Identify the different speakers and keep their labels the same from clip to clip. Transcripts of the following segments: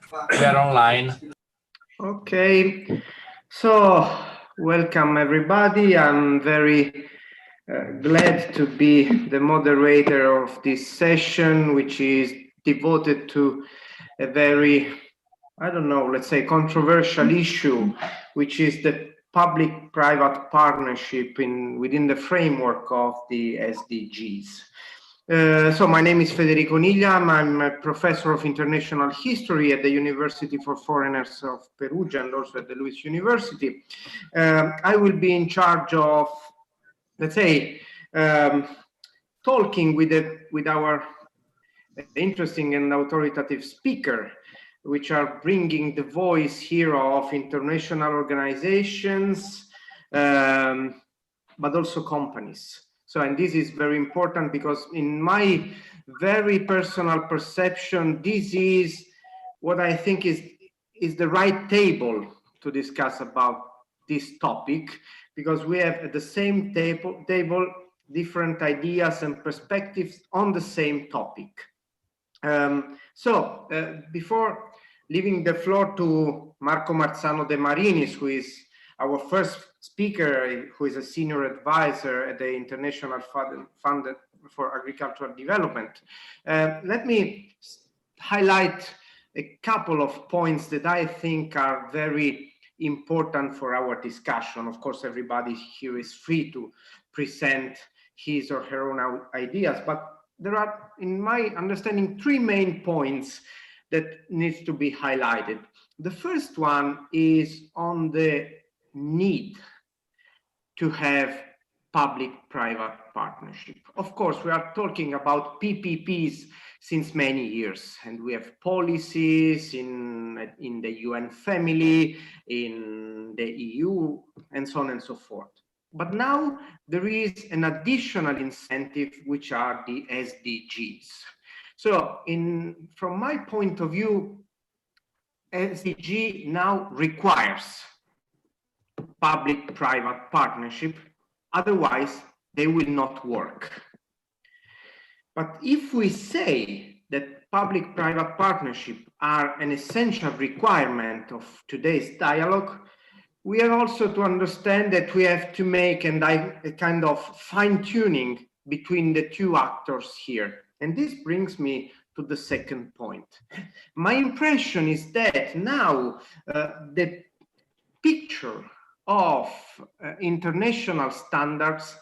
Speaker 1: We are online.
Speaker 2: Okay, so welcome everybody. I'm very glad to be the moderator of this session, which is devoted to a very, I don't know, let's say controversial issue, which is the public-private partnership within the framework of the SDGs. So my name is Federico Nigliam. I'm a professor of international history at the University for Foreigners of Perugia and also at the Lewis University. I will be in charge of, let's say, talking with our interesting and authoritative speaker, which are bringing the voice here of international organizations, but also companies. So, and this is very important because in my very personal perception, this is what I think is the right table to discuss about this topic, because we have at the same table different ideas and perspectives on the same topic. Before leaving the floor to Marco Marzano de Marinis, who is our first speaker, who is a senior advisor at the International Fund for Agricultural Development, let me highlight a couple of points that I think are very important for our discussion. Of course, everybody here is free to present his or her own ideas, but there are, in my understanding, three main points that needs to be highlighted. The first one is on the need to have public-private partnership. Of course, we are talking about PPPs since many years, and we have policies in the UN family, in the EU, and so on and so forth. But now there is an additional incentive, which are the SDGs. So from my point of view, SDG now requires public-private partnership, otherwise they will not work. But if we say that public-private partnership are an essential requirement of today's dialogue, we are also to understand that we have to make a kind of fine-tuning between the two actors here. And this brings me to the second point. My impression is that now the picture of international standards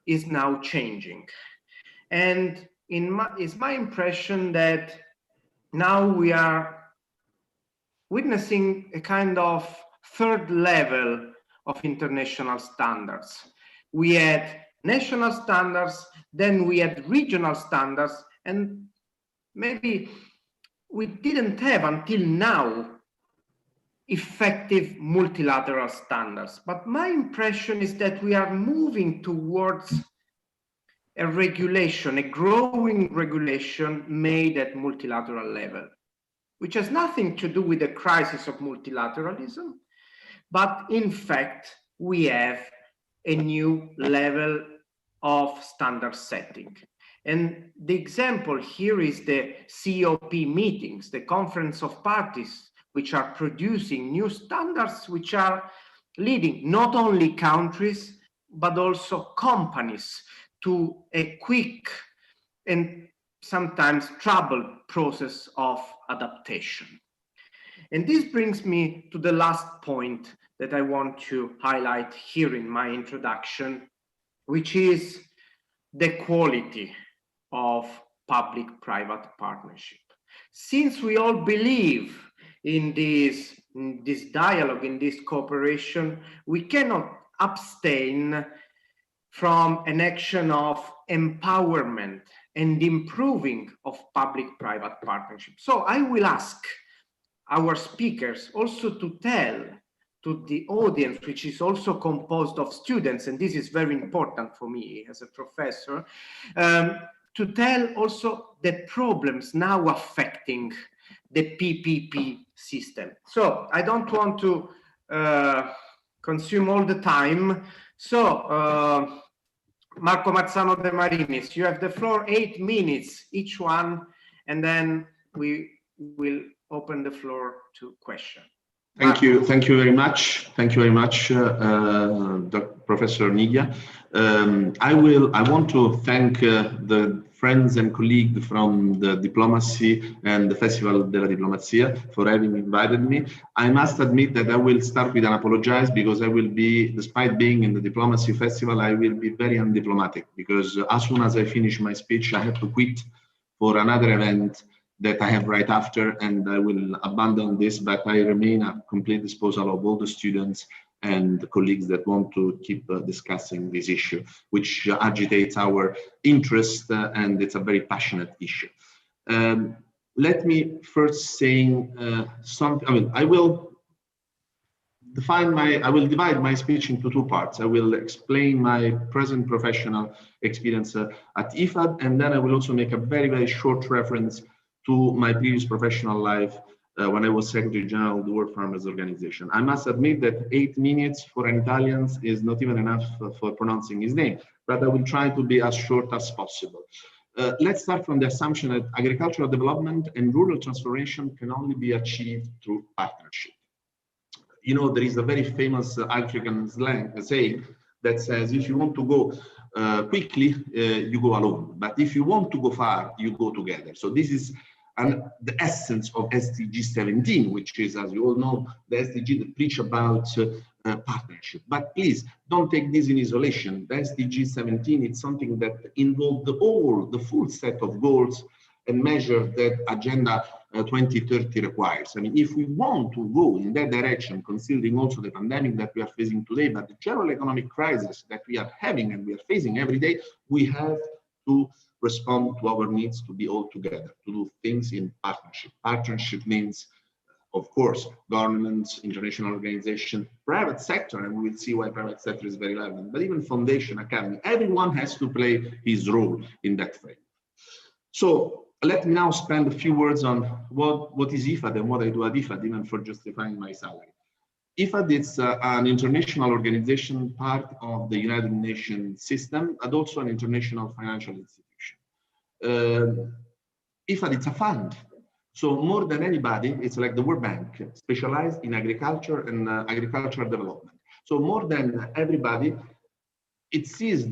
Speaker 2: is now changing. And it's my impression that now we are witnessing a kind of third level of international standards. We had national standards, then we had regional standards, and maybe we didn't have until now effective multilateral standards. But my impression is that we are moving towards a regulation, a growing regulation made at multilateral level, which has nothing to do with the crisis of multilateralism, but in fact, we have a new level of standard setting. And the example here is the COP meetings, the Conference of Parties, which are producing new standards, which are leading not only countries, but also companies to a quick and sometimes troubled process of adaptation. And this brings me to the last point that I want to highlight here in my introduction, which is the quality of public-private partnership. Since we all believe in this dialogue, in this cooperation, we cannot abstain from an action of empowerment and improving of public-private partnership. So I will ask our speakers also to tell to the audience, which is also composed of students, and this is very important for me as a professor, to tell also the problems now affecting the PPP system. So I don't want to consume all the time. So Marco Marzano de Marinis, you have the floor, 8 minutes each one, and then we will open the floor to questions.
Speaker 1: Thank you very much. Thank you very much, Professor Niglia. I want to thank the friends and colleagues from the Diplomacy and the Festival della Diplomazia for having invited me. I must admit that I will start with an apologize, because I will be, despite being in the Diplomacy Festival, I will be very undiplomatic, because as soon as I finish my speech, I have to quit for another event that I have right after, and I will abandon this, but I remain at complete disposal of all the students and the colleagues that want to keep discussing this issue, which agitates our interest, and it's a very passionate issue. Let me first say something. I mean, I will divide my speech into two parts. I will explain my present professional experience at IFAD, and then I will also make a very, very short reference to my previous professional life when I was Secretary General of the World Farmers Organization. I must admit that 8 minutes for an Italian is not even enough for pronouncing his name, but I will try to be as short as possible. Let's start from the assumption that agricultural development and rural transformation can only be achieved through partnership. You know, there is a very famous African slang saying that says, if you want to go quickly, you go alone. But if you want to go far, you go together. So this is the essence of SDG 17, which is, as you all know, the SDG that preach about partnership. But please don't take this in isolation. The SDG 17 is something that involves the full set of goals and measures that Agenda 2030 requires. I mean, if we want to go in that direction, considering also the pandemic that we are facing today, but the general economic crisis that we are having and we are facing every day, we have to respond to our needs to be all together, to do things in partnership. Partnership means, of course, governments, international organizations, private sector, and we will see why private sector is very relevant, but even foundation, academy, everyone has to play his role in that frame. So let me now spend a few words on what is IFAD and what I do at IFAD, even for justifying my salary. IFAD is an international organization, part of the United Nations system, and also an international financial institution. IFAD is a fund. So more than anybody, it's like the World Bank, specialized in agriculture and agricultural development. So more than everybody, it feels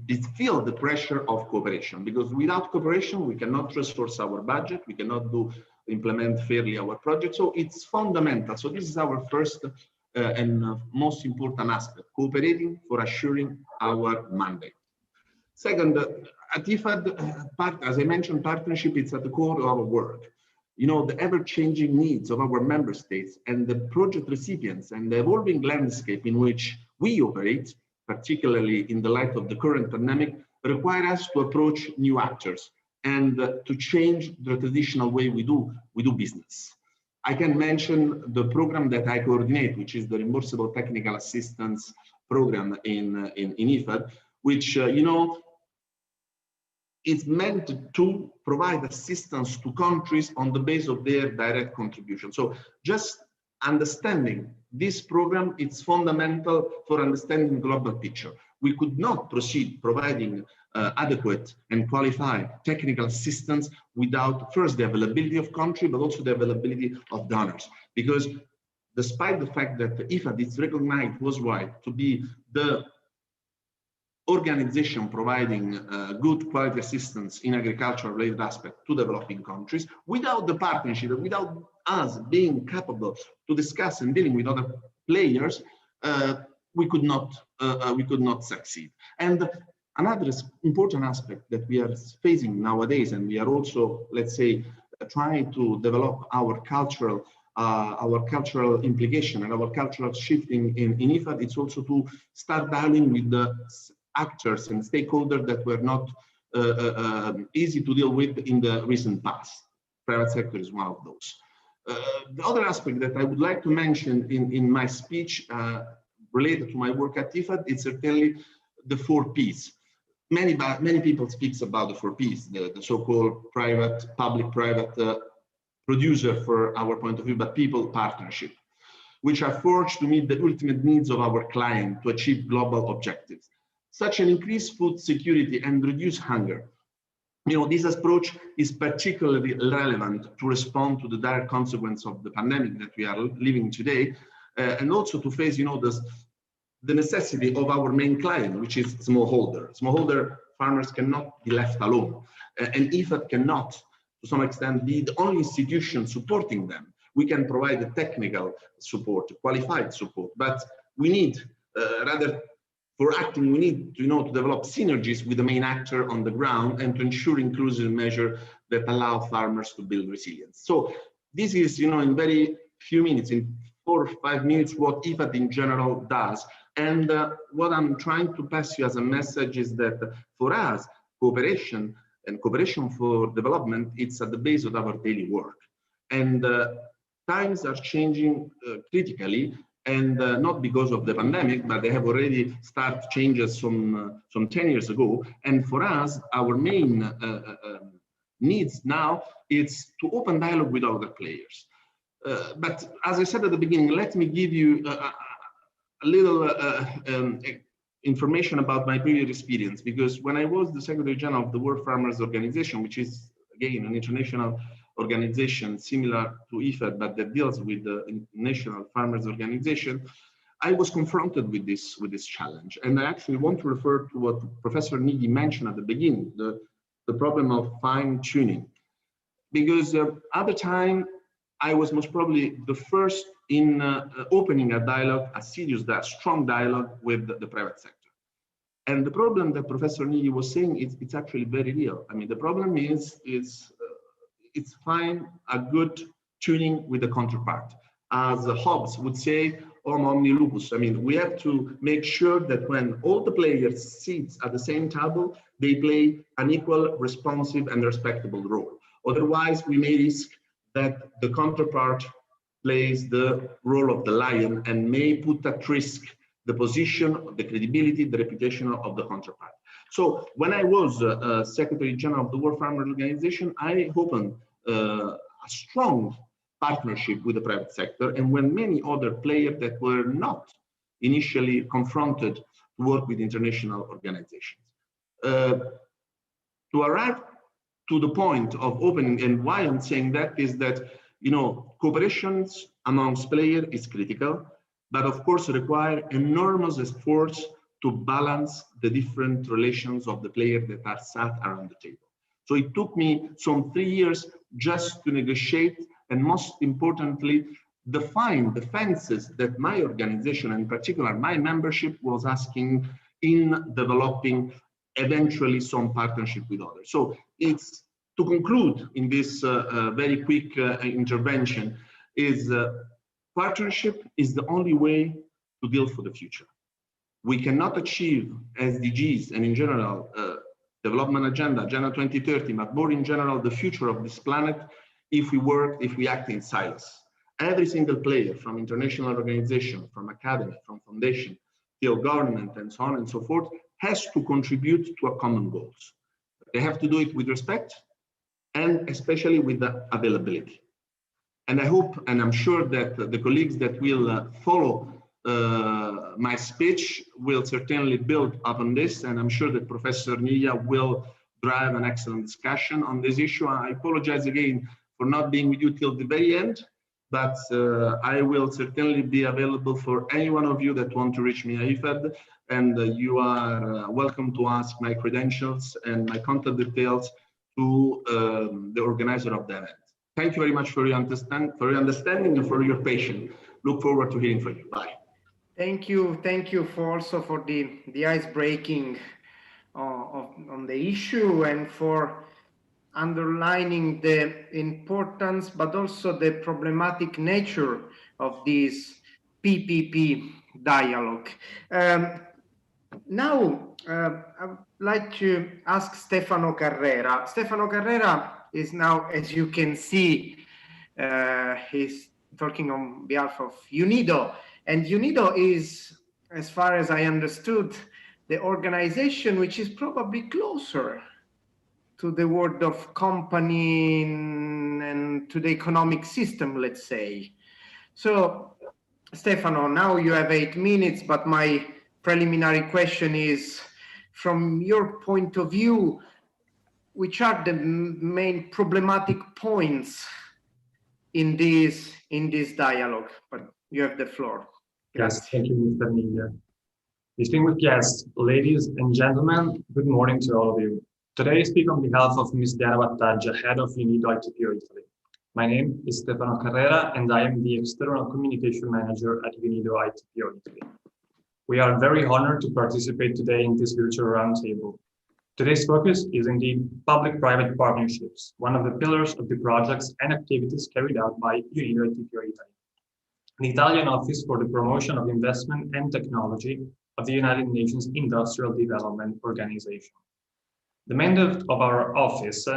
Speaker 1: the pressure of cooperation, because without cooperation, we cannot resource our budget, we cannot implement fairly our project. So it's fundamental. So this is our first and most important aspect, cooperating for assuring our mandate. Second, at IFAD, as I mentioned, partnership is at the core of our work. You know, the ever-changing needs of our member states and the project recipients and the evolving landscape in which we operate, particularly in the light of the current pandemic, require us to approach new actors and to change the traditional way we do business. I can mention the program that I coordinate, which is the Reimbursable Technical Assistance Program in IFAD, which, you know, is meant to provide assistance to countries on the basis of their direct contribution. So just understanding this program, it's fundamental for understanding the global picture. We could not proceed providing adequate and qualified technical assistance without first the availability of country, but also the availability of donors. Because despite the fact that IFAD is recognized worldwide to be the organization providing good quality assistance in agriculture-related aspects to developing countries, without the partnership, without us being capable to discuss and dealing with other players, we could not succeed. And another important aspect that we are facing nowadays, and we are also, let's say, trying to develop our cultural implication and our cultural shifting in IFAD, it's also to start dialing with the actors and stakeholders that were not easy to deal with in the recent past. Private sector is one of those. The other aspect that I would like to mention in my speech related to my work at IFAD is certainly the 4 Ps. Many people speak about the 4 Ps, the so-called public-private producer for our point of view, but people partnership, which are forged to meet the ultimate needs of our client to achieve global objectives, such as increased food security and reduce hunger. This approach is particularly relevant to respond to the direct consequence of the pandemic that we are living today, and also to face, the necessity of our main client, which is smallholder. Smallholder farmers cannot be left alone, and IFAD cannot, to some extent, be the only institution supporting them. We can provide the technical support, qualified support, but we need, rather for acting, we need to develop synergies with the main actor on the ground and to ensure inclusive measures that allow farmers to build resilience. So this is, in very few minutes, in 4 or 5 minutes, what IFAD in general does. And what I'm trying to pass you as a message is that for us, cooperation and cooperation for development, it's at the base of our daily work. And times are changing critically, and not because of the pandemic, but they have already started changes some 10 years ago. And for us, our main needs now is to open dialogue with other players. But as I said at the beginning, let me give you a little information about my previous experience, because when I was the Secretary General of the World Farmers Organization, which is again an international organization similar to IFAD, but that deals with the National Farmers Organization, I was confronted with this challenge. And I actually want to refer to what Professor Nighi mentioned at the beginning, the problem of fine tuning. Because at the time, I was most probably the first in opening a dialogue, a serious, strong dialogue with the private sector. And the problem that Professor Nighi was saying, it's actually very real. I mean, the problem is it's fine a good tuning with the counterpart. As Hobbes would say, homo omni lupus. I mean, we have to make sure that when all the players sit at the same table, they play an equal, responsive, and respectable role. Otherwise, we may risk that the counterpart plays the role of the lion and may put at risk the position, the credibility, the reputation of the counterpart. So when I was Secretary General of the World Farmers Organization, I opened a strong partnership with the private sector, and when many other players that were not initially confronted to work with international organizations. To arrive to the point of opening, and why I'm saying that is that, cooperations amongst players is critical, but of course require enormous efforts to balance the different relations of the players that are sat around the table. So it took me some 3 years just to negotiate, and most importantly, define the fences that my organization, and in particular my membership, was asking in developing eventually some partnership with others. So it's to conclude in this very quick intervention is partnership is the only way to deal for the future. We cannot achieve SDGs and in general development agenda 2030, but more in general the future of this planet if we act in silos. Every single player, from international organization, from academy, from foundation, till government, and so on and so forth, has to contribute to a common goals. They have to do it with respect and especially with the availability. And I hope, and I'm sure that the colleagues that will follow my speech will certainly build upon this, and I'm sure that Professor Nia will drive an excellent discussion on this issue. I apologize again for not being with you till the very end, but I will certainly be available for any one of you that want to reach me at IFAD, and you are welcome to ask my credentials and my contact details to the organizer of the event. Thank you very much for your understanding and for your patience. Look forward to hearing from you. Bye.
Speaker 2: Thank you for the ice breaking on the issue, and for underlining the importance but also the problematic nature of this PPP dialogue. Now I'd like to ask Stefano Carrera. Stefano Carrera is now, as you can see, he's talking on behalf of UNIDO. And UNIDO is, as far as I understood, the organization which is probably closer to the world of company and to the economic system, let's say. So, Stefano, now you have 8 minutes, but my preliminary question is, from your point of view, which are the main problematic points in this dialogue? But you have the floor.
Speaker 3: Yes, thank you, Mr. Miglia. Distinguished guests, ladies and gentlemen, good morning to all of you. Today I speak on behalf of Ms. Diana Battaglia, Head of UNIDO ITPO Italy. My name is Stefano Carrera and I am the External Communication Manager at UNIDO ITPO Italy. We are very honored to participate today in this virtual roundtable. Today's focus is indeed public-private partnerships, one of the pillars of the projects and activities carried out by UNIDO ITPO Italy, the Italian Office for the Promotion of Investment and Technology of the United Nations Industrial Development Organization. The mandate of our office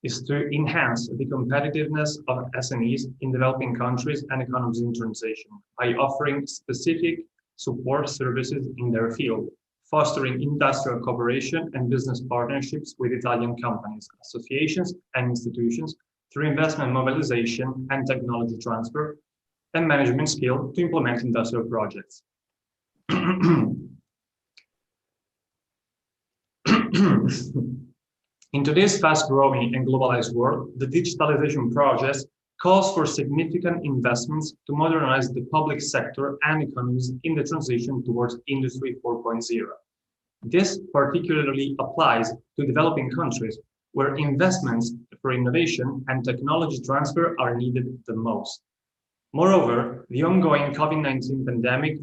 Speaker 3: is to enhance the competitiveness of SMEs in developing countries and economies in transition by offering specific support services in their field, fostering industrial cooperation and business partnerships with Italian companies, associations, and institutions through investment mobilization and technology transfer and management skill to implement industrial projects. In today's fast-growing and globalized world, the digitalization process calls for significant investments to modernize the public sector and economies in the transition towards Industry 4.0. This particularly applies to developing countries, where investments for innovation and technology transfer are needed the most. Moreover, the ongoing COVID-19 pandemic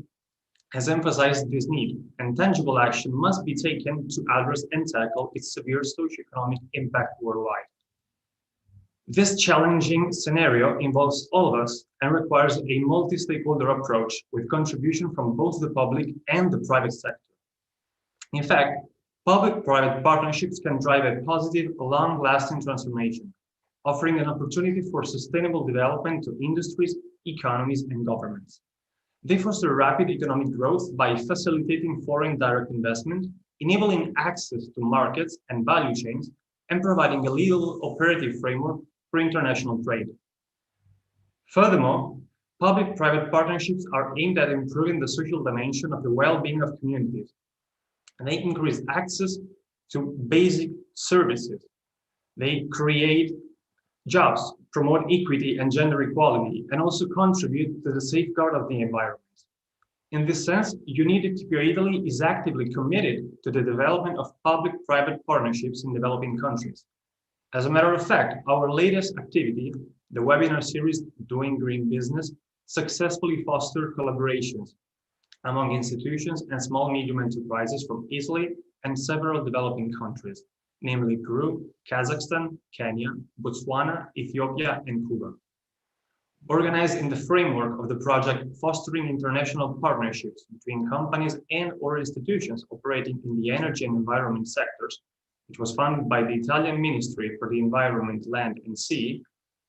Speaker 3: has emphasized this need, and tangible action must be taken to address and tackle its severe socioeconomic impact worldwide. This challenging scenario involves all of us and requires a multi-stakeholder approach with contribution from both the public and the private sector. In fact, public-private partnerships can drive a positive, long-lasting transformation, offering an opportunity for sustainable development to industries, economies, and governments. They foster rapid economic growth by facilitating foreign direct investment, enabling access to markets and value chains, and providing a legal operative framework for international trade. Furthermore, public-private partnerships are aimed at improving the social dimension of the well-being of communities, and they increase access to basic services. They create jobs, promote equity and gender equality, and also contribute to the safeguard of the environment. In this sense, UNIDO ITPO Italy is actively committed to the development of public-private partnerships in developing countries. As a matter of fact, our latest activity, the webinar series Doing Green Business, successfully fostered collaborations among institutions and small-medium enterprises from Italy and several developing countries, namely Peru, Kazakhstan, Kenya, Botswana, Ethiopia, and Cuba. Organized in the framework of the project Fostering International Partnerships between companies and/or institutions operating in the energy and environment sectors, which was funded by the Italian Ministry for the Environment, Land and Sea,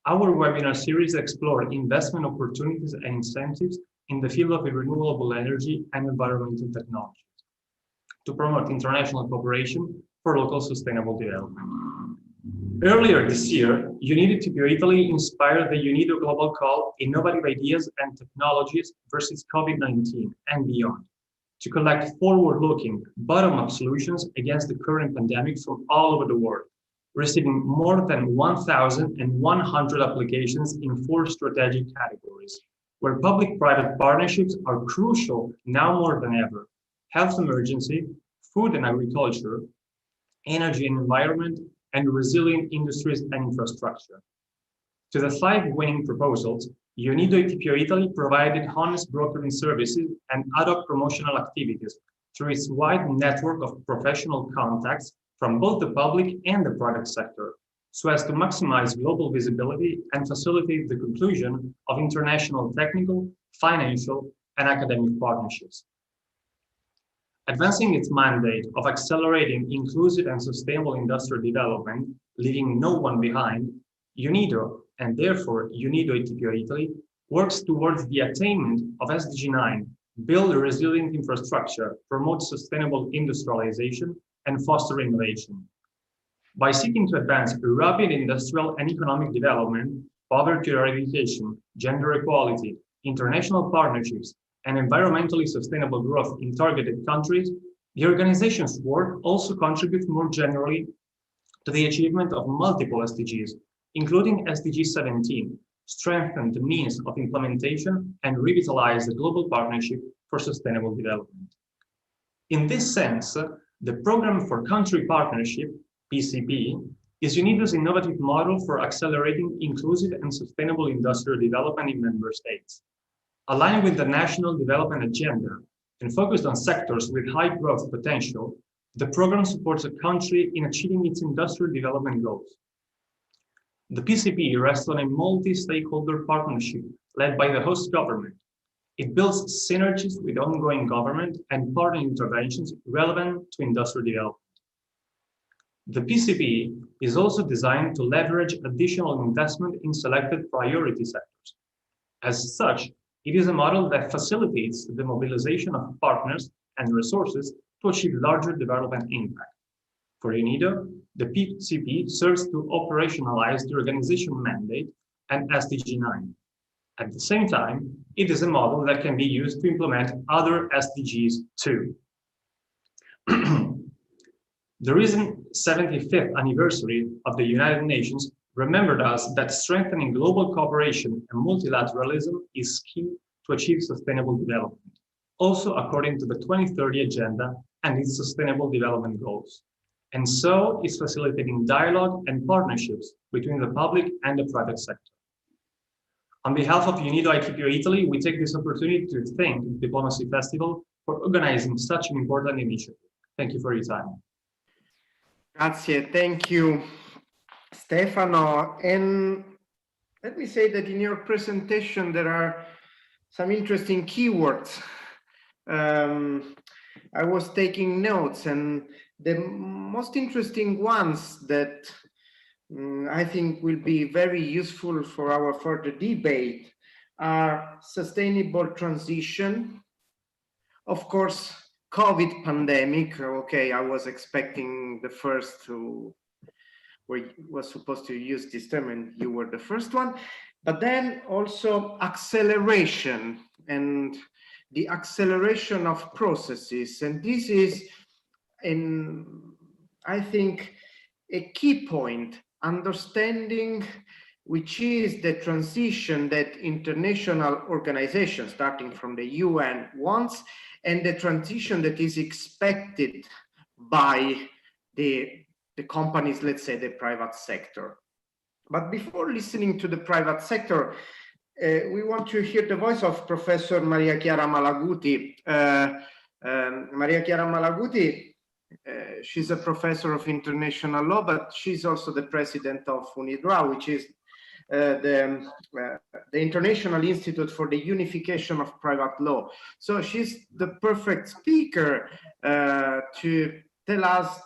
Speaker 3: our webinar series explored investment opportunities and incentives in the field of renewable energy and environmental technologies to promote international cooperation for local sustainable development. Earlier this year, UNIDO ITPO Italy inspired the UNIDO Global Call Innovative Ideas and Technologies versus COVID-19 and Beyond to collect forward-looking, bottom-up solutions against the current pandemic from all over the world, receiving more than 1,100 applications in 4 strategic categories, where public-private partnerships are crucial now more than ever: health emergency, food and agriculture, energy and environment, and resilient industries and infrastructure. To the 5 winning proposals, UNIDO ITPO Italy provided honest brokering services and ad hoc promotional activities through its wide network of professional contacts from both the public and the private sector, so as to maximize global visibility and facilitate the conclusion of international technical, financial, and academic partnerships. Advancing its mandate of accelerating inclusive and sustainable industrial development, leaving no one behind, UNIDO, and therefore UNIDO ITPO Italy, works towards the attainment of SDG 9, build a resilient infrastructure, promote sustainable industrialization, and foster innovation. By seeking to advance rapid industrial and economic development, poverty eradication, gender equality, international partnerships, and environmentally sustainable growth in targeted countries, the organization's work also contributes more generally to the achievement of multiple SDGs, including SDG 17, strengthen the means of implementation and revitalize the global partnership for sustainable development. In this sense, the Programme for Country Partnership, PCP, is UNIDO's innovative model for accelerating inclusive and sustainable industrial development in member states. Aligned with the National Development Agenda and focused on sectors with high growth potential, the program supports a country in achieving its industrial development goals. The PCP rests on a multi-stakeholder partnership led by the host government. It builds synergies with ongoing government and partner interventions relevant to industrial development. The PCP is also designed to leverage additional investment in selected priority sectors. As such, it is a model that facilitates the mobilization of partners and resources to achieve larger development impact. For UNIDO, the PCP serves to operationalize the organization mandate and SDG 9. At the same time, it is a model that can be used to implement other SDGs too. The recent 75th anniversary of the United Nations remembered us that strengthening global cooperation and multilateralism is key to achieve sustainable development, also according to the 2030 Agenda and its Sustainable Development Goals. And so is facilitating dialogue and partnerships between the public and the private sector. On behalf of UNIDO ITPO Italy, we take this opportunity to thank Diplomacy Festival for organizing such an important initiative. Thank you for your time.
Speaker 2: Grazie, thank you, Stefano. And let me say that in your presentation, there are some interesting keywords. I was taking notes, and the most interesting ones that I think will be very useful for our further debate are sustainable transition, of course, COVID pandemic. Okay, I was expecting the first to, where was supposed to use this term, and you were the first one. But then also acceleration and the acceleration of processes. And this is, I think, a key point, understanding which is the transition that international organizations, starting from the UN, wants, and the transition that is expected by the companies, let's say the private sector. But before listening to the private sector, we want to hear the voice of Professor Maria Chiara Malaguti. Maria Chiara Malaguti, she's a professor of international law, but she's also the president of UNIDRA, which is the International Institute for the Unification of Private Law. So she's the perfect speaker to tell us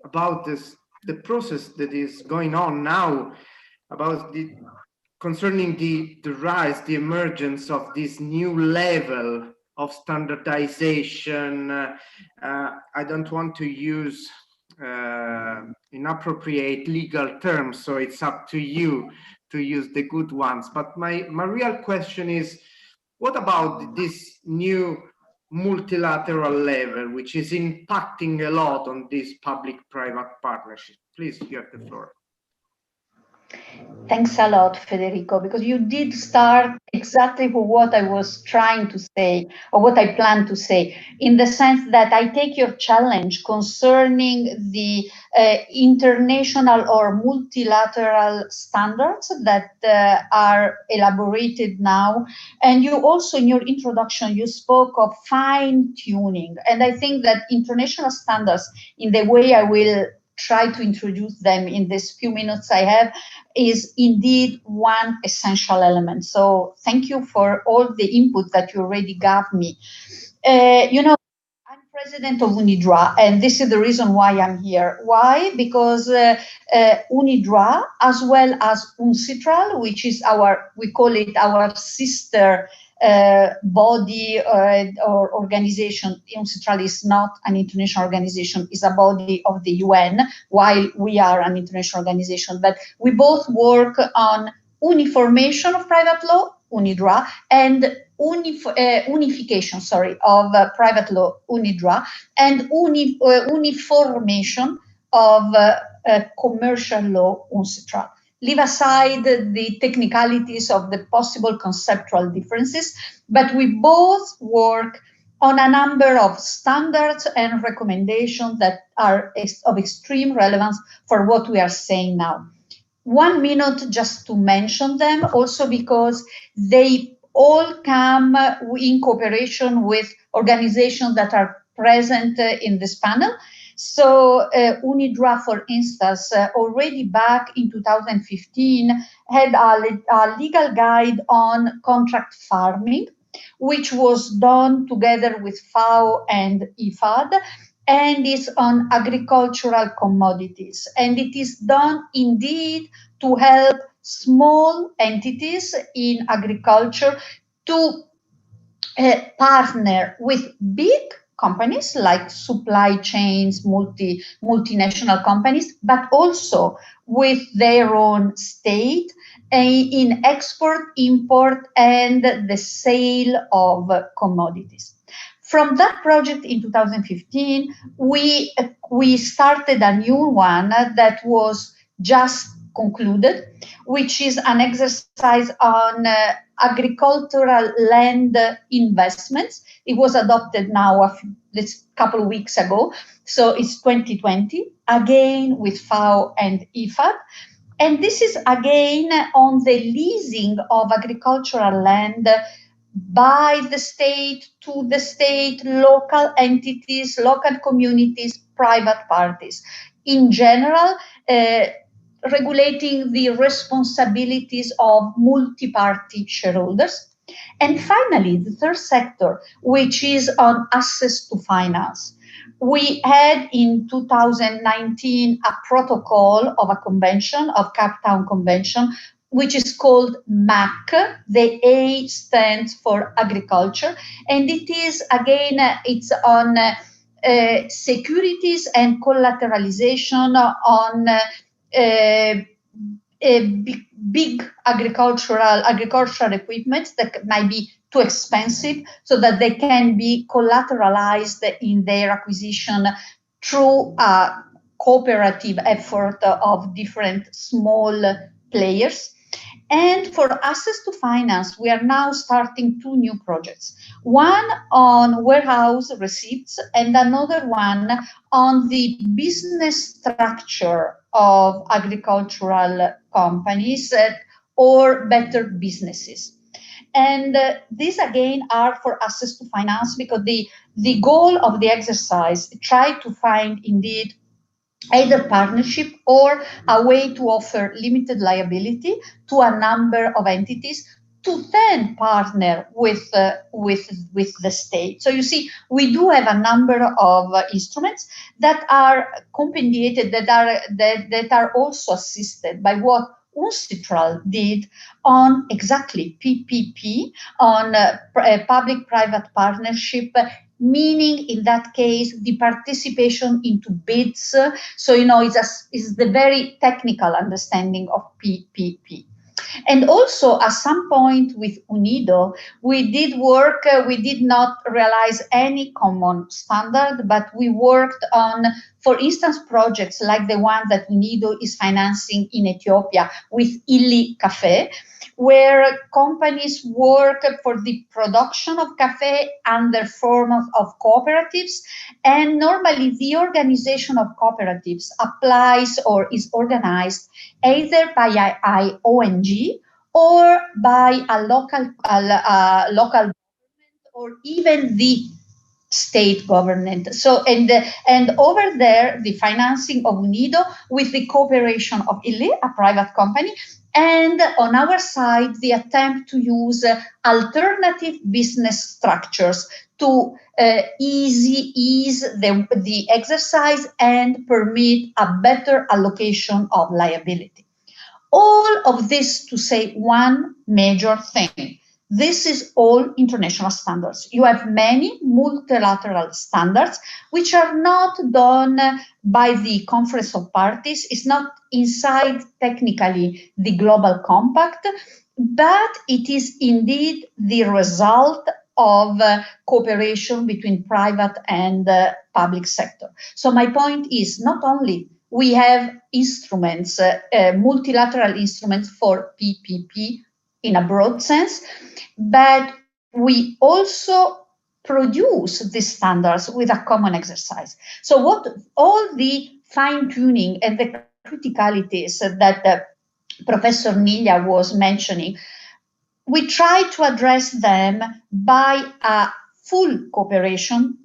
Speaker 2: about the process that is going on now, about concerning the rise, the emergence of this new level of standardization. I don't want to use inappropriate legal terms, so it's up to you to use the good ones. But my real question is, what about this new multilateral level, which is impacting a lot on this public-private partnership? Please, you have the floor.
Speaker 4: Thanks a lot, Federico, because you did start exactly for what I was trying to say, or what I plan to say, in the sense that I take your challenge concerning the international or multilateral standards that are elaborated now. And you also, in your introduction, you spoke of fine-tuning. And I think that international standards, in the way I will try to introduce them in these few minutes I have, is indeed one essential element. So thank you for all the input that you already gave me. You know, I'm president of UNIDRA, and this is the reason why I'm here. Why? Because UNIDRA, as well as UNCITRAL, which is we call it our sister body or organization. UNCITRAL is not an international organization, it's a body of the UN, while we are an international organization. But we both work on uniformation of private law, UNIDRA, and unification, of private law, UNIDRA, and uniformation of commercial law UNCITRAL. Leave aside the technicalities of the possible conceptual differences, but we both work on a number of standards and recommendations that are of extreme relevance for what we are saying now. 1 minute just to mention them, also because they all come in cooperation with organizations that are present in this panel. So UNIDROIT, for instance, already back in 2015 had a legal guide on contract farming, which was done together with FAO and IFAD, and is on agricultural commodities. And it is done indeed to help small entities in agriculture to partner with big companies like supply chains, multinational companies, but also with their own state in export, import, and the sale of commodities. From that project in 2015, we started a new one that was just concluded, which is an exercise on agricultural land investments. It was adopted now this couple of weeks ago, so it's 2020, again with FAO and IFAD. And this is again on the leasing of agricultural land by the state, to the state, local entities, local communities, private parties. In general, regulating the responsibilities of multi-party shareholders. And finally, the third sector, which is on access to finance. We had in 2019 a protocol of a convention, of Cape Town Convention, which is called MAC. The A stands for agriculture, and it is, again, it's on securities and collateralization on big agricultural equipment that might be too expensive, so that they can be collateralized in their acquisition through a cooperative effort of different small players. And for access to finance, we are now starting 2 new projects. One on warehouse receipts and another one on the business structure of agricultural companies or better businesses. And these again are for access to finance, because the goal of the exercise try to find indeed either partnership or a way to offer limited liability to a number of entities to then partner with the state. So you see, we do have a number of instruments that are compendiated, that are also assisted by what UNCITRAL did on exactly PPP, on public-private partnership, meaning in that case the participation into bids. So it's the very technical understanding of PPP. And also at some point with UNIDO, we did work, we did not realize any common standard, but we worked on, for instance, projects like the one that UNIDO is financing in Ethiopia with Illy Cafe, where companies work for the production of cafe under form of cooperatives. And normally the organization of cooperatives applies or is organized either by an ONG or by a local government, or even the state government. So, and over there, the financing of UNIDO with the cooperation of Illy, a private company, and on our side, the attempt to use alternative business structures to ease the exercise and permit a better allocation of liability. All of this to say one major thing. This is all international standards. You have many multilateral standards which are not done by the Conference of Parties. It's not inside technically the Global Compact, but it is indeed the result of cooperation between private and public sector. So my point is, not only we have instruments, multilateral instruments for PPP in a broad sense, but we also produce these standards with a common exercise. So what all the fine-tuning and the criticalities that Professor Niglia was mentioning, we try to address them by a full cooperation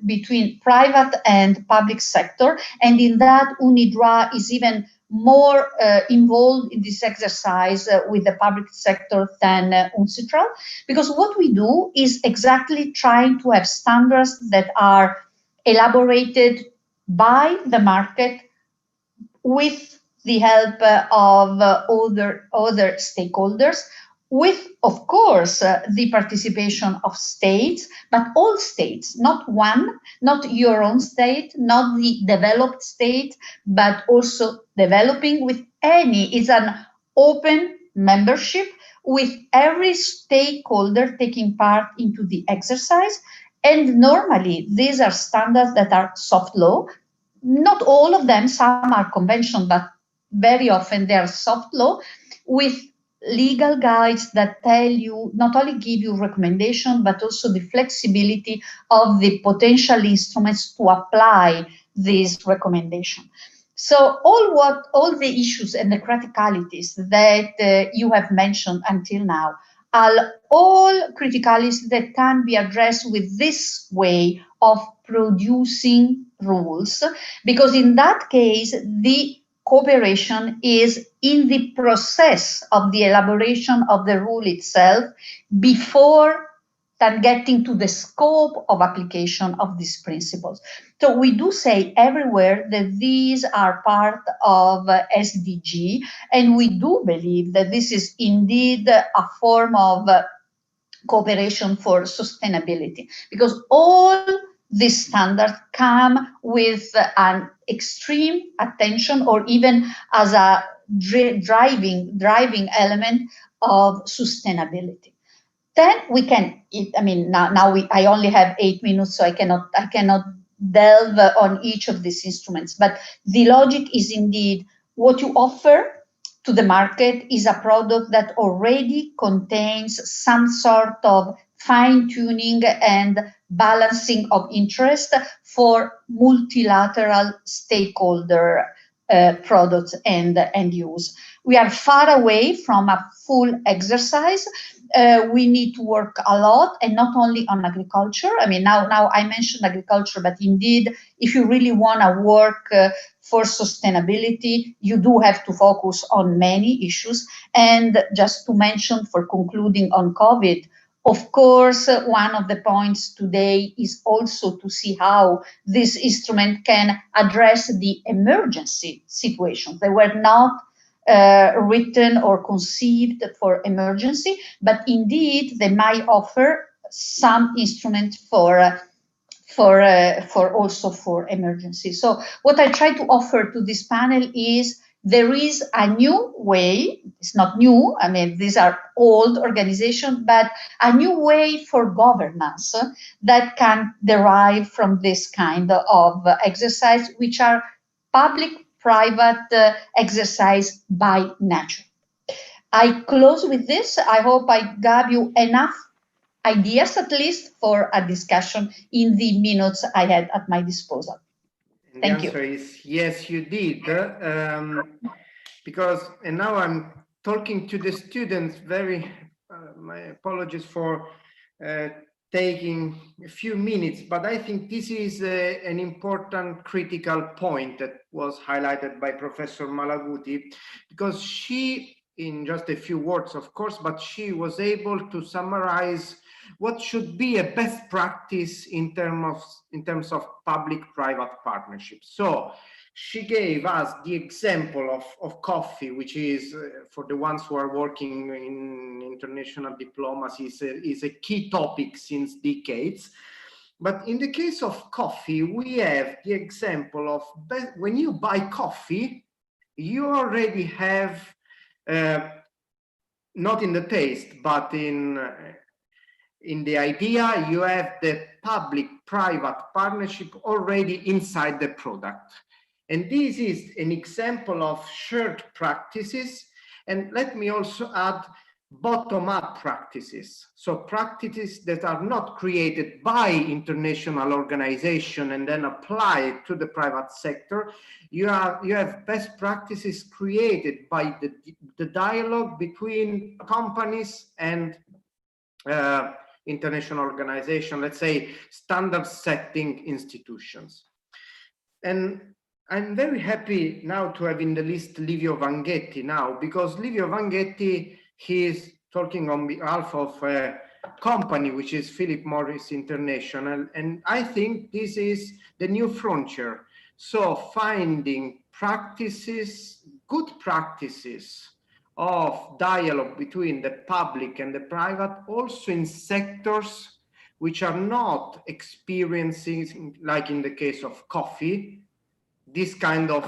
Speaker 4: between private and public sector, and in that UNIDROIT is even more involved in this exercise with the public sector than UNCITRAL, because what we do is exactly trying to have standards that are elaborated by the market with the help of other stakeholders, with, of course, the participation of states, but all states, not one, not your own state, not the developed state, but also developing with any. It's an open membership with every stakeholder taking part into the exercise. And normally, these are standards that are soft law. Not all of them, some are convention, but very often they are soft law with legal guides that tell you, not only give you recommendation, but also the flexibility of the potential instruments to apply these recommendations. So all the issues and the criticalities that you have mentioned until now are all criticalities that can be addressed with this way of producing rules, because in that case, the cooperation is in the process of the elaboration of the rule itself before than getting to the scope of application of these principles. So we do say everywhere that these are part of SDG, and we do believe that this is indeed a form of cooperation for sustainability, because all these standards come with an extreme attention, or even as a driving element of sustainability. Then we can, I mean, I only have 8 minutes, so I cannot delve on each of these instruments, but the logic is indeed what you offer to the market is a product that already contains some sort of fine-tuning and balancing of interest for multilateral stakeholder products and use. We are far away from a full exercise. We need to work a lot, and not only on agriculture. I mean, now I mentioned agriculture, but indeed, if you really want to work for sustainability, you do have to focus on many issues. And just to mention, for concluding on COVID, of course, one of the points today is also to see how this instrument can address the emergency situations. They were not written or conceived for emergency, but indeed they might offer some instrument for also for emergency. So what I try to offer to this panel is there is a new way. It's not new. I mean, these are old organizations, but a new way for governance that can derive from this kind of exercise, which are public-private exercise by nature. I close with this. I hope I gave you enough ideas, at least, for a discussion in the minutes I had at my disposal.
Speaker 2: And
Speaker 4: Thank
Speaker 2: the answer
Speaker 4: you.
Speaker 2: is yes, you did. Because, and now I'm talking to the students, my apologies for taking a few minutes, but I think this is an important critical point that was highlighted by Professor Malaguti, because she, in just a few words, of course, but she was able to summarize what should be a best practice in terms of public-private partnerships. So she gave us the example of coffee, which is, for the ones who are working in international diplomacy, is a key topic since decades. But in the case of coffee, we have the example of when you buy coffee, you already have, not in the taste, but in the idea, you have the public-private partnership already inside the product. And this is an example of shared practices. And let me also add bottom-up practices. So practices that are not created by international organization and then applied to the private sector. You have best practices created by the dialogue between companies and international organization, let's say standard setting institutions. And I'm very happy now to have in the list Livio Vanghetti now, because Livio Vanghetti, he is talking on behalf of a company which is Philip Morris International, and I think this is the new frontier. So finding practices, good practices of dialogue between the public and the private, also in sectors which are not experiencing, like in the case of coffee, this kind of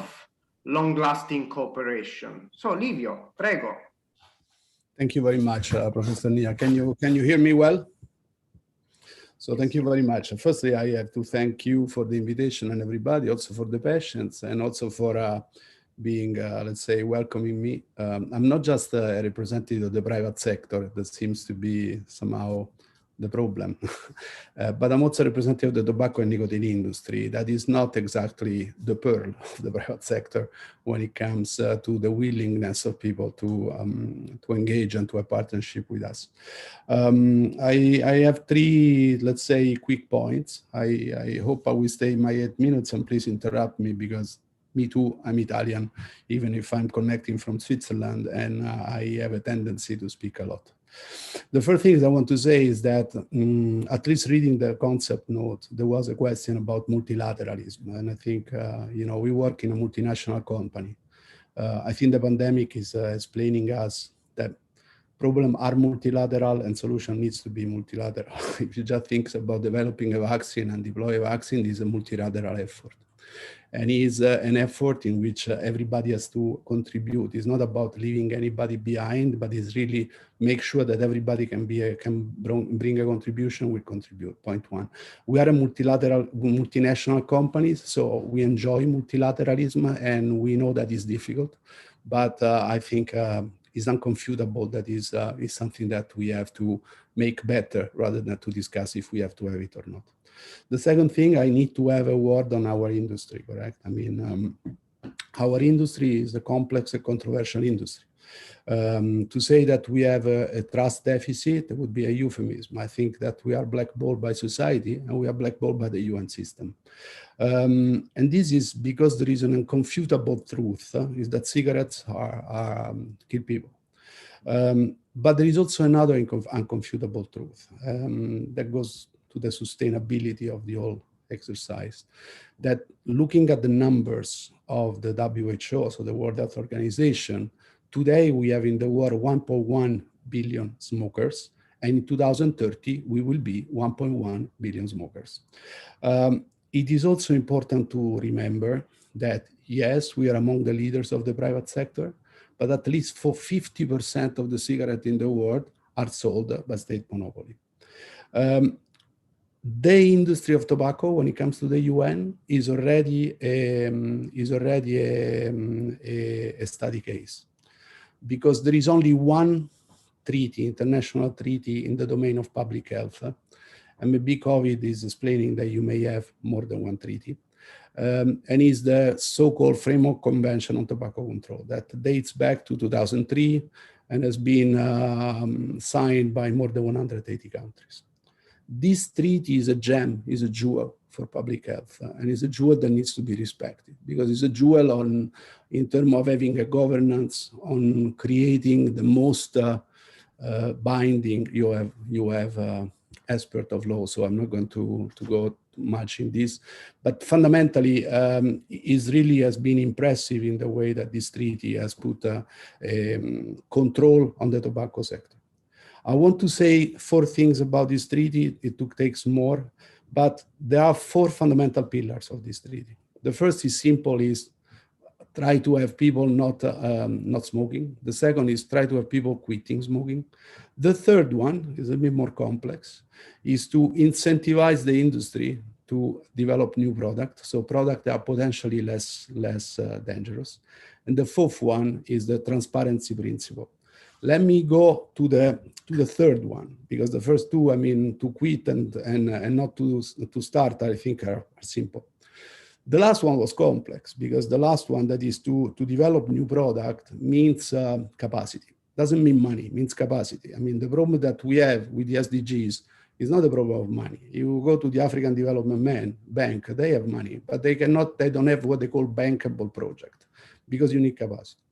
Speaker 2: long-lasting cooperation. So Livio, prego.
Speaker 5: Thank you very much, Professor Nia. Can you hear me well? So thank you very much. Firstly, I have to thank you for the invitation and everybody, also for the patience and also for being, let's say, welcoming me. I'm not just a representative of the private sector. That seems to be somehow the problem. But I'm also a representative of the tobacco and nicotine industry. That is not exactly the pearl of the private sector when it comes to the willingness of people to engage and to a partnership with us. I have three, let's say, quick points. I hope I will stay in my 8 minutes, and please interrupt me because me too, I'm Italian, even if I'm connecting from Switzerland, and I have a tendency to speak a lot. The first thing I want to say is that, at least reading the concept note, there was a question about multilateralism. And I think, you know, we work in a multinational company. I think the pandemic is explaining us that problems are multilateral and solution needs to be multilateral. If you just think about developing a vaccine and deploy a vaccine, is a multilateral effort. And it is an effort in which everybody has to contribute. It's not about leaving anybody behind, but it's really make sure that everybody can bring a contribution, will contribute, point one. We are a multinational company, so we enjoy multilateralism, and we know that is difficult, but I think it's unconfutable that is something that we have to make better rather than to discuss if we have to have it or not. The second thing, I need to have a word on our industry, correct? I mean, our industry is a complex and controversial industry. To say that we have a trust deficit would be a euphemism. I think that we are blackballed by society and we are blackballed by the UN system. And this is because there is an unconfutable truth, is that cigarettes kill people. But there is also another unconfutable truth that goes to the sustainability of the whole exercise, that looking at the numbers of the WHO, so the World Health Organization, today we have in the world 1.1 billion smokers, and in 2030 we will be 1.1 billion smokers. It is also important to remember that, yes, we are among the leaders of the private sector, but at least for 50% of the cigarettes in the world are sold by state monopoly. The industry of tobacco, when it comes to the UN, is already a study case, because there is only one treaty, international treaty, in the domain of public health. And maybe COVID is explaining that you may have more than one treaty. And is the so-called Framework Convention on Tobacco Control that dates back to 2003 and has been signed by more than 180 countries. This treaty is a gem, is a jewel for public health, and it's a jewel that needs to be respected, because it's a jewel in terms of having a governance, on creating the most binding. You have expert of law, so I'm not going to go too much in this, but fundamentally is really has been impressive in the way that this treaty has put control on the tobacco sector. I want to say 4 things about this treaty. It takes more, but there are 4 fundamental pillars of this treaty. The first is simple, is try to have people not smoking. The second is try to have people quitting smoking. The third one is a bit more complex, is to incentivize the industry to develop new products, so products that are potentially less dangerous. And the fourth one is the transparency principle. Let me go to the third one, because the first two, I mean, to quit and not to start, I think are simple. The last one was complex, because the last one, that is to develop new product, means capacity. Doesn't mean money, means capacity. I mean, the problem that we have with the SDGs is not a problem of money. You go to the African Development Bank, they have money, but they don't have what they call bankable project, because you need capacity.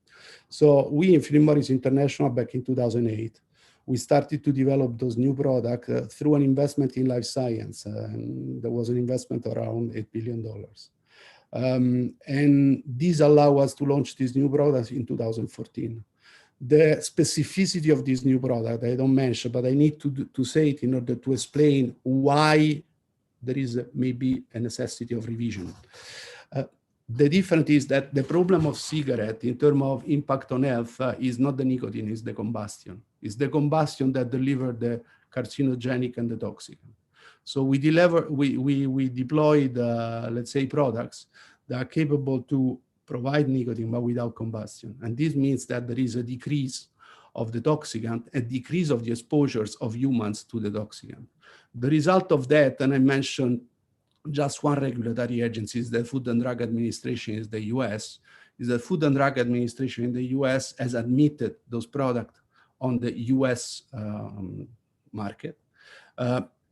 Speaker 5: So we in Philip Morris International, back in 2008, we started to develop those new products through an investment in life science. And there was an investment around $8 billion. And this allowed us to launch these new products in 2014. The specificity of this new product, I don't mention, but I need to say it in order to explain why there is maybe a necessity of revision. The difference is that the problem of cigarette in terms of impact on health is not the nicotine, it's the combustion. It's the combustion that delivers the carcinogenic and the toxic. So we deployed, let's say, products that are capable to provide nicotine, but without combustion. And this means that there is a decrease of the toxicant, a decrease of the exposures of humans to the toxicant. The result of that, and I mentioned just one regulatory agency, is the Food and Drug Administration in the US, is the Food and Drug Administration in the US has admitted those products on the US market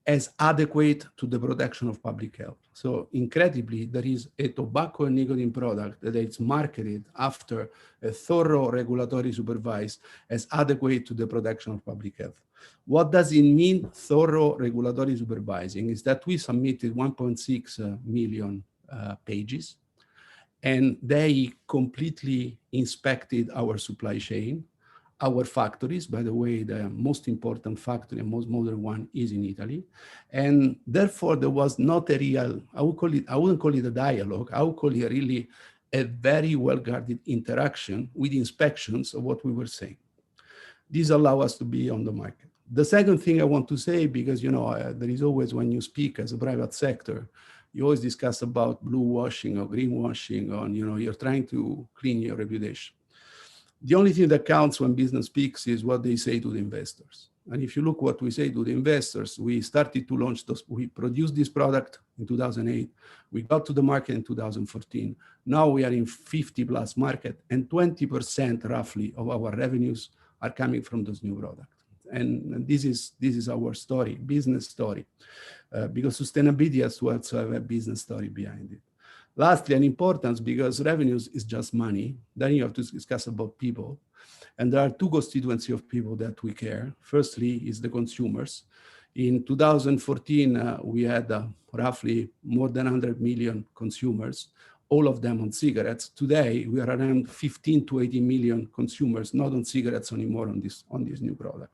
Speaker 5: as adequate to the protection of public health. So incredibly, there is a tobacco and nicotine product that is marketed after a thorough regulatory supervise as adequate to the protection of public health. What does it mean, thorough regulatory supervising? Is that we submitted 1.6 million pages, and they completely inspected our supply chain, our factories. By the way, the most important factory and most modern one is in Italy. And therefore, there was not a real, I wouldn't call it a dialogue, I would call it really a very well-guarded interaction with inspections of what we were saying. These allow us to be on the market. The second thing I want to say, because there is always, when you speak as a private sector, you always discuss about blue washing or greenwashing, or you're trying to clean your reputation. The only thing that counts when business speaks is what they say to the investors. And if you look what we say to the investors, we started to launch those, we produced this product in 2008, we got to the market in 2014. Now we are in 50 plus market, and 20% roughly of our revenues are coming from those new products. And this is our story, business story, because sustainability has to also have a business story behind it. Lastly, an importance, because revenues is just money, then you have to discuss about people. And there are two constituencies of people that we care. Firstly is the consumers. In 2014, we had roughly more than 100 million consumers, all of them on cigarettes. Today, we are around 15 to 18 million consumers, not on cigarettes anymore on this new product.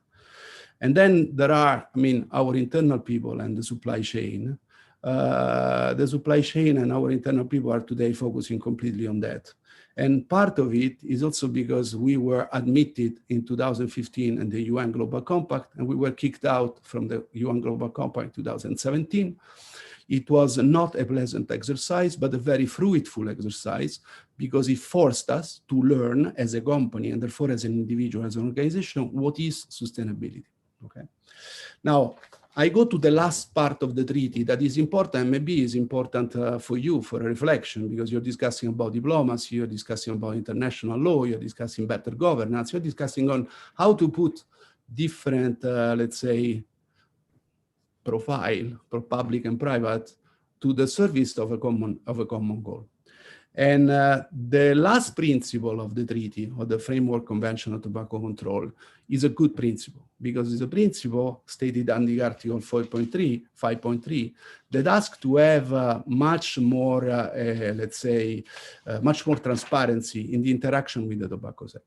Speaker 5: And then there are, our internal people and the supply chain. The supply chain and our internal people are today focusing completely on that. And part of it is also because we were admitted in 2015 in the UN Global Compact, and we were kicked out from the UN Global Compact in 2017. It was not a pleasant exercise, but a very fruitful exercise, because it forced us to learn as a company, and therefore as an individual, as an organization, what is sustainability. Okay. Now, I go to the last part of the treaty that is important, maybe is important for you for a reflection, because you're discussing about diplomacy, you're discussing about international law, you're discussing better governance, you're discussing on how to put different, let's say, profile for public and private to the service of a common goal. And the last principle of the treaty, or the Framework Convention on Tobacco Control, is a good principle, because it's a principle stated under Article 5.3, that asks to have much more, let's say, much more transparency in the interaction with the tobacco sector.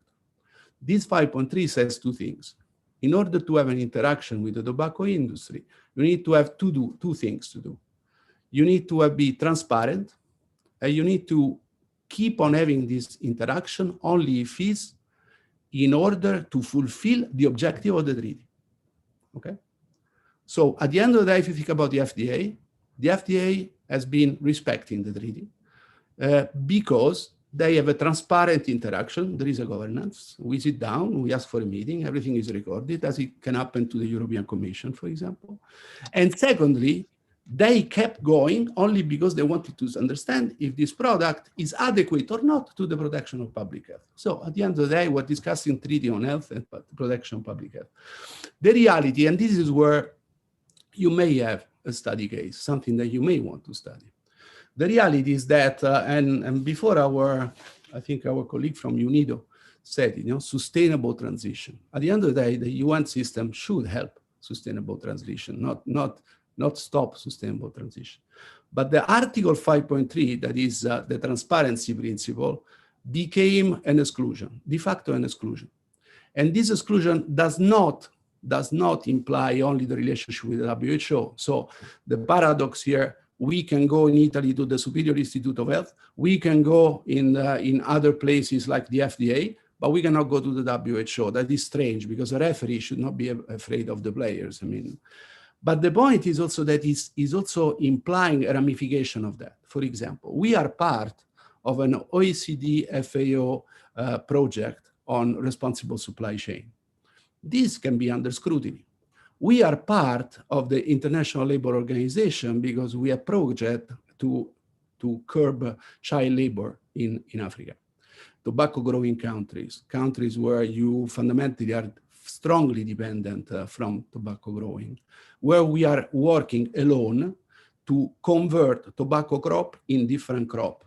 Speaker 5: This 5.3 says two things. In order to have an interaction with the tobacco industry, you need to have two things to do. You need to be transparent, and you need to keep on having this interaction only if it's in order to fulfill the objective of the treaty. Okay? So at the end of the day, if you think about the FDA, The FDA has been respecting the treaty because they have a transparent interaction. There is a governance. We sit down, we ask for a meeting, everything is recorded, as it can happen to the European Commission, for example. And secondly, they kept going only because they wanted to understand if this product is adequate or not to the protection of public health. So at the end of the day, we're discussing treaty on health and protection of public health. The reality, and this is where you may have a study case, something that you may want to study. The reality is that, and before I think our colleague from UNIDO said, sustainable transition. At the end of the day, the UN system should help sustainable transition, not stop sustainable transition. But the Article 5.3, that is the transparency principle, became an exclusion, de facto an exclusion. And this exclusion does not imply only the relationship with the WHO. So the paradox here, we can go in Italy to the Superior Institute of Health, we can go in other places like the FDA, but we cannot go to the WHO. That is strange because a referee should not be afraid of the players. But the point is also that is also implying a ramification of that. For example, we are part of an OECD FAO project on responsible supply chain. This can be under scrutiny. We are part of the International Labour Organization because we have project to curb child labor in Africa. Tobacco growing countries where you fundamentally are strongly dependent from tobacco growing, where we are working alone to convert tobacco crop in different crop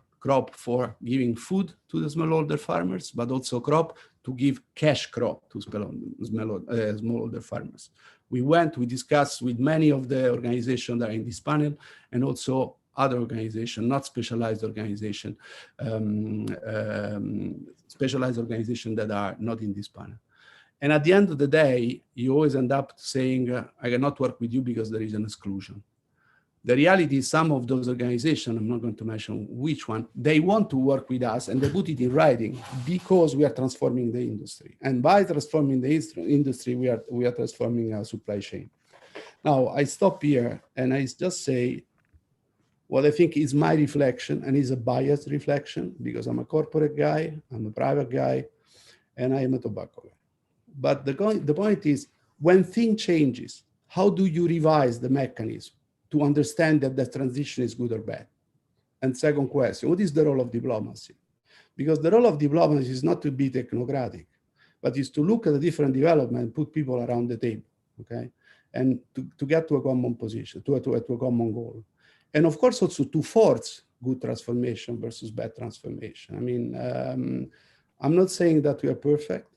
Speaker 5: for giving food to the smallholder farmers, but also crop to give cash crop to smallholder farmers. We discussed with many of the organizations that are in this panel and also other organizations, not specialized organizations, specialized organizations that are not in this panel. And at the end of the day, you always end up saying, I cannot work with you because there is an exclusion. The reality is some of those organizations, I'm not going to mention which one, they want to work with us and they put it in writing because we are transforming the industry. And by transforming the industry, we are transforming our supply chain. Now, I stop here and I just say what I think is my reflection and is a biased reflection because I'm a corporate guy, I'm a private guy, and I am a tobacco guy. But the point is, when things changes, how do you revise the mechanism to understand that the transition is good or bad? And second question, what is the role of diplomacy? Because the role of diplomacy is not to be technocratic, but is to look at the different development and put people around the table, okay? And to get to a common position, to a common goal. And of course, also to force good transformation versus bad transformation. I mean, I'm not saying that we are perfect.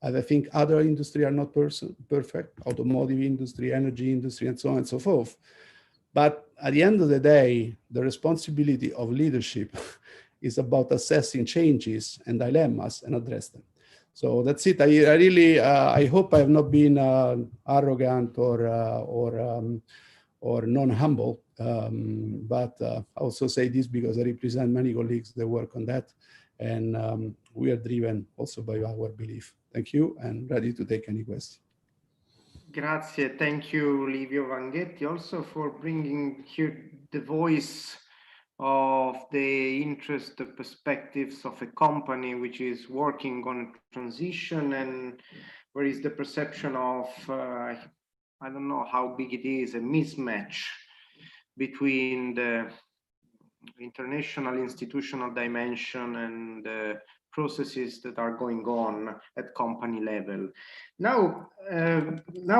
Speaker 5: I think other industries are not perfect, automotive industry, energy industry, and so on and so forth. But at the end of the day, the responsibility of leadership is about assessing changes and dilemmas and address them. So that's it. I really, I hope I have not been arrogant or non-humble, but I also say this because I represent many colleagues that work on that. And we are driven also by our belief. Thank you, and ready to take any questions.
Speaker 2: Grazie. Thank you, Livio Vanghetti, also for bringing here the voice of the interest, the perspectives of a company which is working on a transition, and where is the perception of, I don't know how big it is, a mismatch between the international institutional dimension and the processes that are going on at company level. Now,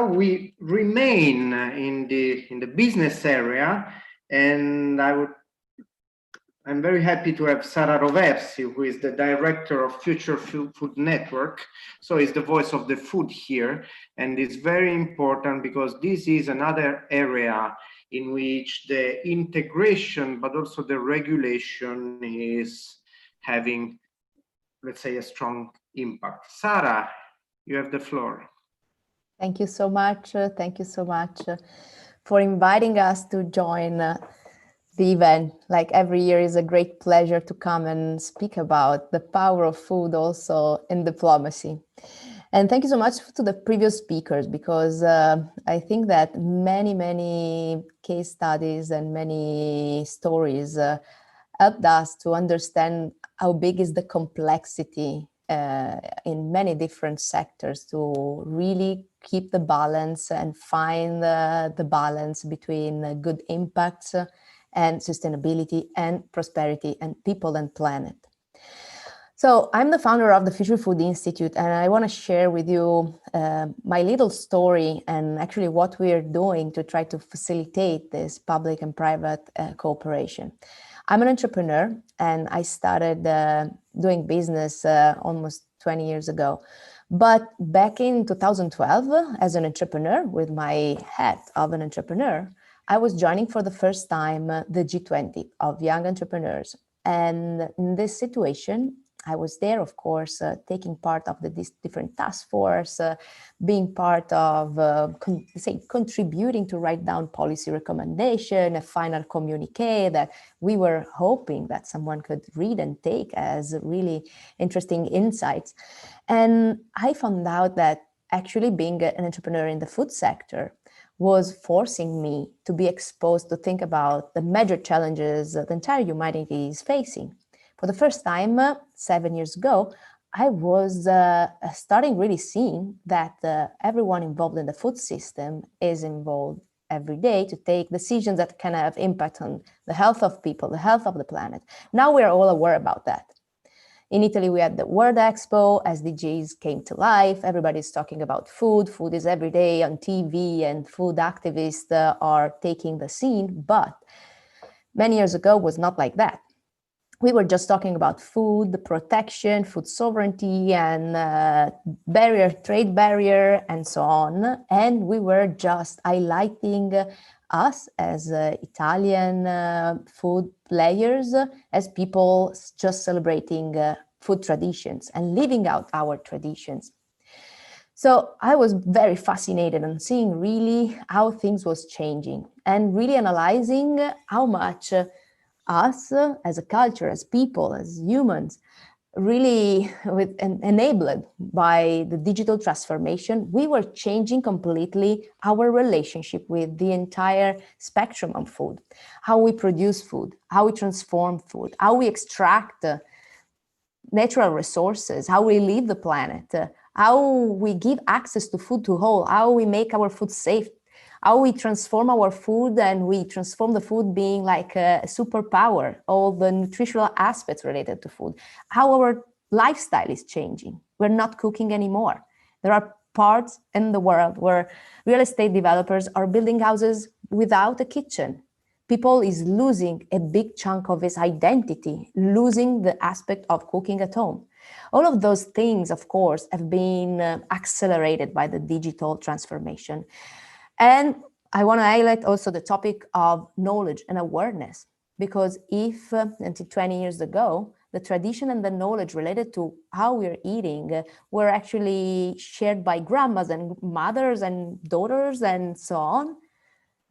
Speaker 2: we remain in the business area, and I'm very happy to have Sara Roversi, who is the director of Future Food Network. So it's the voice of the food here, and it's very important because this is another area in which the integration, but also the regulation is having, let's say, a strong impact. Sara, you have the floor.
Speaker 6: Thank you so much. Thank you so much for inviting us to join the event. Like every year is a great pleasure to come and speak about the power of food also in diplomacy. And thank you so much to the previous speakers, because I think that many case studies and many stories helped us to understand how big is the complexity in many different sectors to really keep the balance and find the balance between good impacts and sustainability and prosperity and people and planet. So I'm the founder of the Future Food Institute, and I want to share with you my little story and actually what we are doing to try to facilitate this public and private cooperation. I'm an entrepreneur, and I started doing business almost 20 years ago. But back in 2012, as an entrepreneur, with my hat of an entrepreneur, I was joining for the first time the G20 of young entrepreneurs. And in this situation, I was there, of course, taking part of the different task force, being part of, contributing to write down policy recommendation, a final communique that we were hoping that someone could read and take as really interesting insights. And I found out that actually being an entrepreneur in the food sector was forcing me to be exposed to think about the major challenges that the entire humanity is facing. For the first time, 7 years ago, I was starting really seeing that everyone involved in the food system is involved every day to take decisions that can have impact on the health of people, the health of the planet. Now we are all aware about that. In Italy, we had the World Expo, SDGs came to life. Everybody's talking about food. Food is every day on TV, and food activists are taking the scene. But many years ago was not like that. We were just talking about food, the protection, food sovereignty, and trade barrier, and so on. And we were just highlighting us as Italian food players, as people just celebrating food traditions and living out our traditions. So I was very fascinated on seeing really how things was changing and really analyzing how much us as a culture, as people, as humans, really enabled by the digital transformation, we were changing completely our relationship with the entire spectrum of food, how we produce food, how we transform food, how we extract natural resources, how we leave the planet, how we give access to food to all, how we make our food safe, how we transform our food, and we transform the food being like a superpower, all the nutritional aspects related to food, how our lifestyle is changing. We're not cooking anymore. There are parts in the world where real estate developers are building houses without a kitchen. People is losing a big chunk of his identity, losing the aspect of cooking at home. All of those things, of course, have been accelerated by the digital transformation. And I want to highlight also the topic of knowledge and awareness, because if until 20 years ago, the tradition and the knowledge related to how we're eating were actually shared by grandmas and mothers and daughters and so on,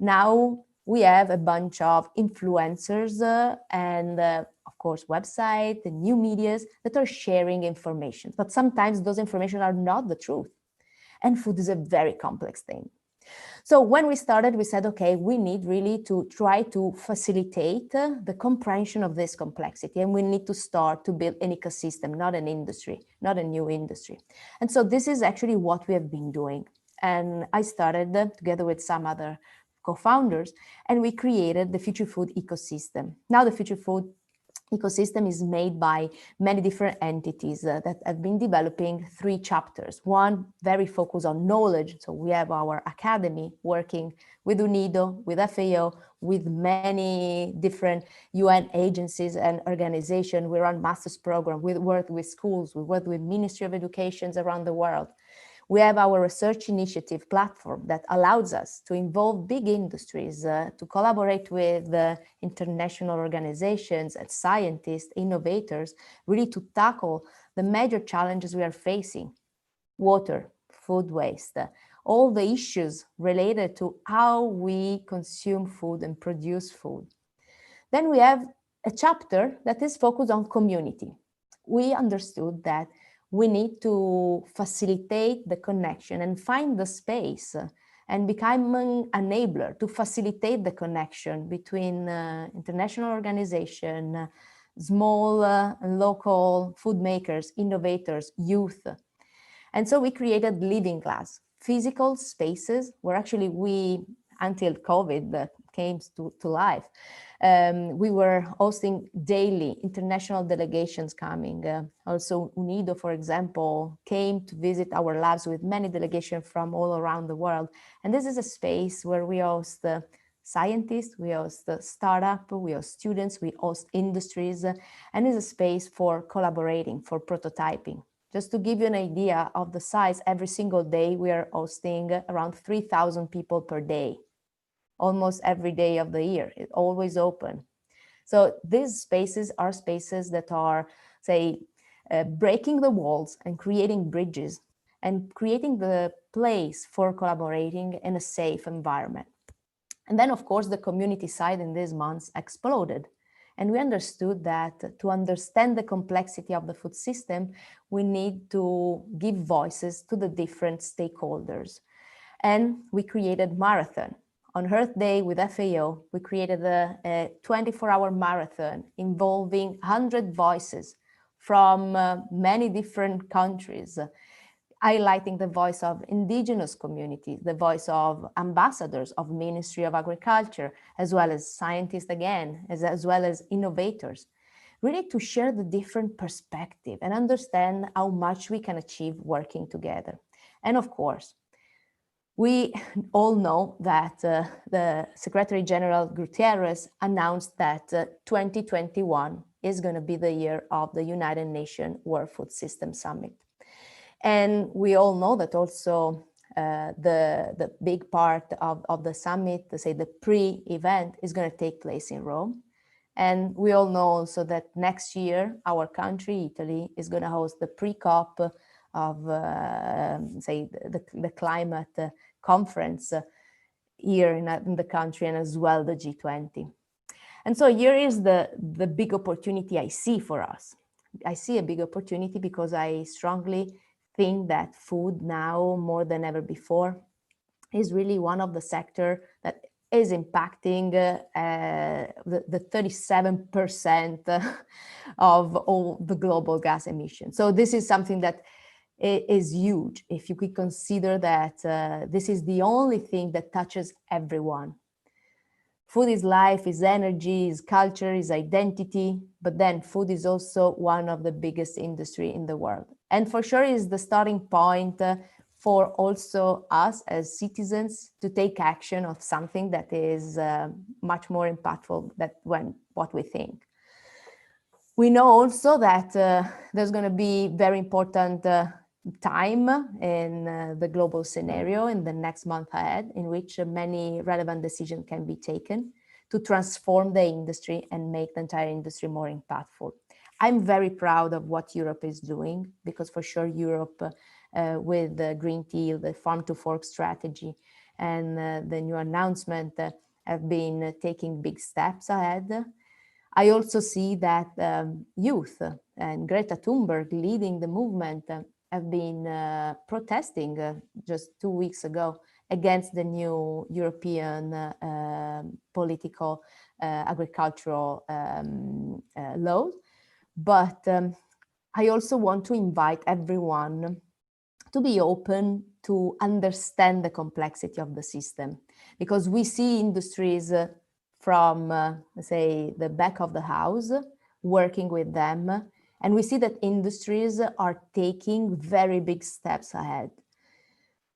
Speaker 6: now we have a bunch of influencers and of course, websites and new medias that are sharing information. But sometimes those information are not the truth. And food is a very complex thing. So when we started, we said, okay, we need really to try to facilitate the comprehension of this complexity. And we need to start to build an ecosystem, not an industry, not a new industry. And so this is actually what we have been doing. And I started together with some other co-founders, and we created the Future Food ecosystem. Now the Future Food ecosystem is made by many different entities that have been developing 3 chapters. One very focused on knowledge. So we have our academy working with UNIDO, with FAO, with many different UN agencies and organizations. We run master's program. We work with schools. We work with Ministry of Education around the world. We have our research initiative platform that allows us to involve big industries, to collaborate with international organizations and scientists, innovators, really to tackle the major challenges we are facing: water, food waste, all the issues related to how we consume food and produce food. Then we have a chapter that is focused on community. We understood that we need to facilitate the connection and find the space and become an enabler to facilitate the connection between international organization, small and local food makers, innovators, youth. And so we created living glass, physical spaces where actually we, until COVID came to life, we were hosting daily international delegations coming. Also UNIDO, for example, came to visit our labs with many delegations from all around the world. And this is a space where we host scientists, we host startup, we host students, we host industries, and is a space for collaborating, for prototyping. Just to give you an idea of the size, every single day we are hosting around 3,000 people per day, almost every day of the year, it's always open. So these spaces are spaces that are, say, breaking the walls and creating bridges and creating the place for collaborating in a safe environment. And then, of course, the community side in these months exploded. And we understood that to understand the complexity of the food system, we need to give voices to the different stakeholders. And we created marathon. On Earth Day with FAO, we created a 24-hour marathon involving 100 voices from many different countries, highlighting the voice of indigenous communities, the voice of ambassadors of Ministry of Agriculture, as well as scientists again, as well as innovators, really to share the different perspective and understand how much we can achieve working together. And of course, we all know that the Secretary General Guterres announced that 2021 is going to be the year of the United Nations World Food System Summit. And we all know that also the big part of the summit, say the pre-event, is going to take place in Rome. And we all know also that next year, our country, Italy, is going to host the pre-COP of, say, the climate conference here in the country, and as well the G20. And so here is the big opportunity I see for us. I see a big opportunity because I strongly think that food now, more than ever before, is really one of the sector that is impacting the 37% of all the global gas emissions. So this is something that is huge if you could consider that this is the only thing that touches everyone. Food is life, is energy, is culture, is identity, but then food is also one of the biggest industry in the world. And for sure is the starting point for also us as citizens to take action of something that is much more impactful than what we think. We know also that there's going to be very important time in the global scenario in the next month ahead, in which many relevant decisions can be taken to transform the industry and make the entire industry more impactful. I'm very proud of what Europe is doing, because for sure Europe with the Green Deal, the Farm to Fork strategy, and the new announcement have been taking big steps ahead. I also see that youth and Greta Thunberg leading the movement have been protesting just 2 weeks ago against the new European political agricultural laws. But I also want to invite everyone to be open to understand the complexity of the system, because we see industries from, say, the back of the house, working with them. And we see that industries are taking very big steps ahead.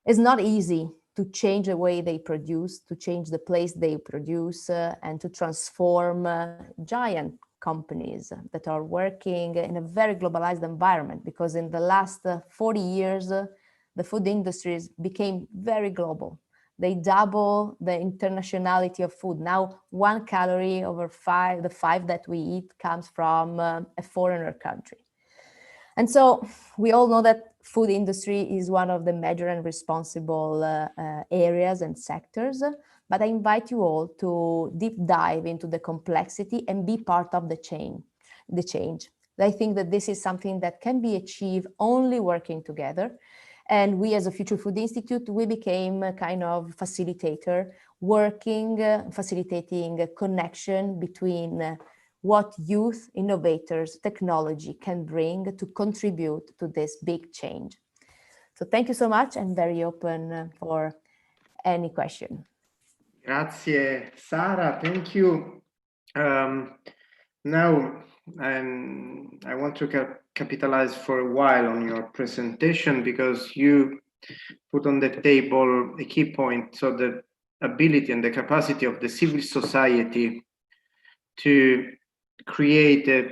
Speaker 6: It's not easy to change the way they produce, to change the place they produce, and to transform giant companies that are working in a very globalized environment, because in the last 40 years, the food industries became very global. They double the internationality of food. Now, 1 calorie over 5, the 5 that we eat, comes from a foreigner country. And so we all know that food industry is one of the major and responsible areas and sectors, but I invite you all to deep dive into the complexity and be part of the change. I think that this is something that can be achieved only working together. And we as a Future Food Institute, we became a kind of facilitator, working, facilitating a connection between what youth, innovators, technology can bring to contribute to this big change. So thank you so much. I'm very open for any question.
Speaker 2: Grazie, Sara. Thank you. Now, I want to capitalize for a while on your presentation, because you put on the table a key point. So the ability and the capacity of the civil society to create a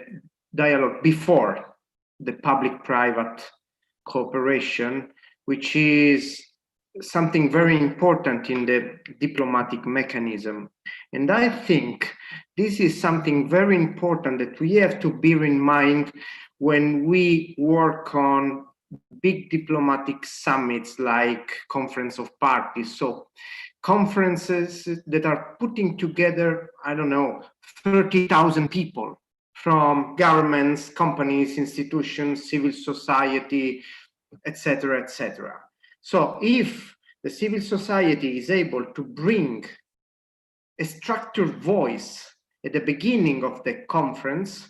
Speaker 2: dialogue before the public-private cooperation, which is something very important in the diplomatic mechanism. And I think this is something very important that we have to bear in mind when we work on big diplomatic summits like Conference of Parties. So conferences that are putting together, I don't know, 30,000 people from governments, companies, institutions, civil society, etc., etc. So if the civil society is able to bring a structured voice at the beginning of the conference,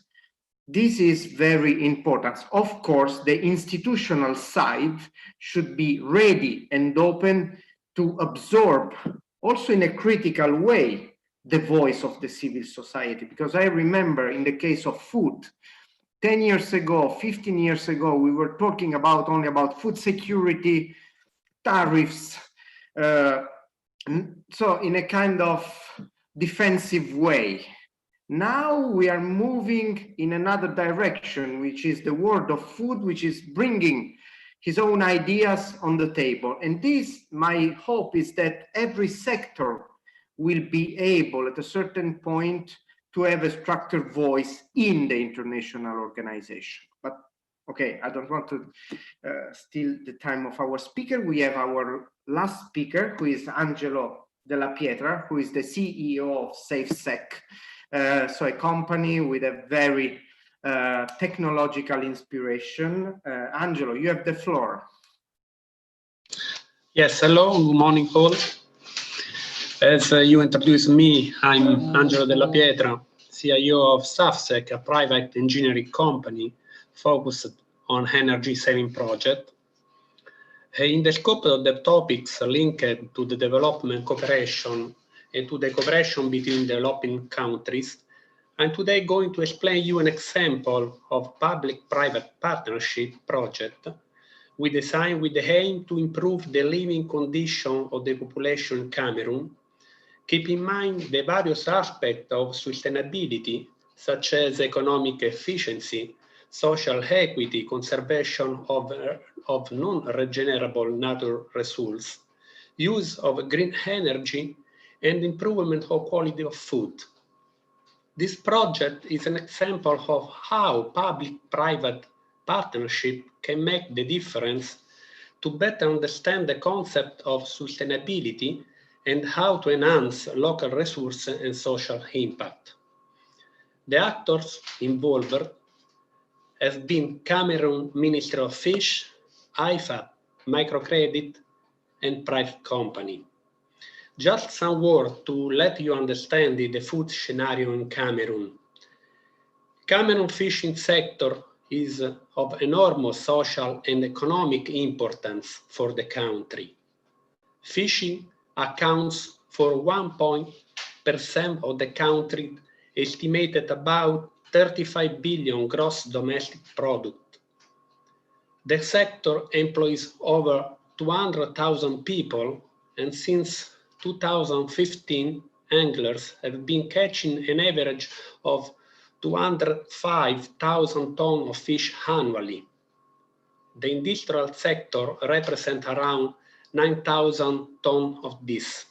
Speaker 2: this is very important. Of course, the institutional side should be ready and open to absorb, also in a critical way, the voice of the civil society. Because I remember in the case of food, 10 years ago, 15 years ago, we were talking about only about food security, tariffs, so in a kind of defensive way. Now we are moving in another direction, which is the world of food, which is bringing his own ideas on the table. And this, my hope is that every sector will be able at a certain point to have a structured voice in the international organization. But okay, I don't want to steal the time of our speaker. We have our last speaker, who is Angelo Della Pietra, who is the CEO of SafeSec, so a company with a very technological inspiration. Angelo, you have the floor.
Speaker 7: Yes, hello, good morning all. As you introduced me, I'm Angelo Della Pietra, CIO of SafeSec, a private engineering company focused on energy saving project. In the scope of the topics linked to the development cooperation and to the cooperation between developing countries, I'm today going to explain you an example of public-private partnership project we designed with the aim to improve the living condition of the population in Cameroon. Keep in mind the various aspects of sustainability, such as economic efficiency, social equity, conservation of non-regenerable natural resources, use of green energy, and improvement of quality of food. This project is an example of how public-private partnership can make the difference to better understand the concept of sustainability and how to enhance local resources and social impact. The actors involved have been Cameroon Ministry of Fish, IFAD, microcredit, and private company. Just some words to let you understand the food scenario in Cameroon. Cameroon fishing sector is of enormous social and economic importance for the country. Fishing accounts for 1% of the country, estimated about 35 billion gross domestic product. The sector employs over 200,000 people, and since 2015, anglers have been catching an average of 205,000 tons of fish annually. The industrial sector represents around 9,000 tons of this.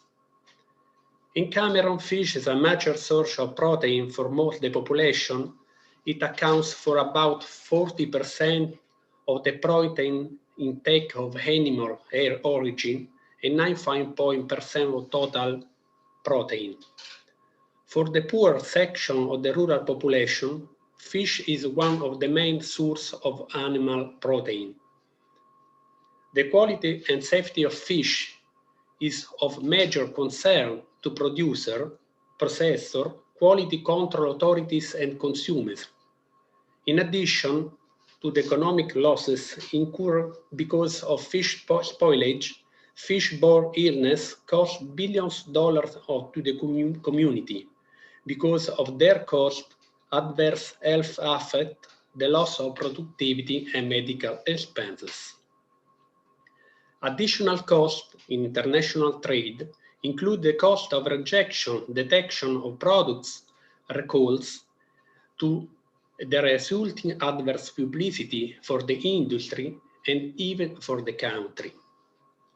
Speaker 7: In Cameroon, fish is a major source of protein for most of the population. It accounts for about 40% of the protein intake of animal origin and 95% of total protein. For the poor section of the rural population, fish is one of the main sources of animal protein. The quality and safety of fish is of major concern to producer, processor, quality control authorities and consumers. In addition to the economic losses incurred because of fish spoilage, fish-borne illness costs billions of dollars to the community because of their cost, adverse health effect, the loss of productivity and medical expenses. Additional costs in international trade include the cost of rejection, detection of products, recalls, to the resulting adverse publicity for the industry and even for the country.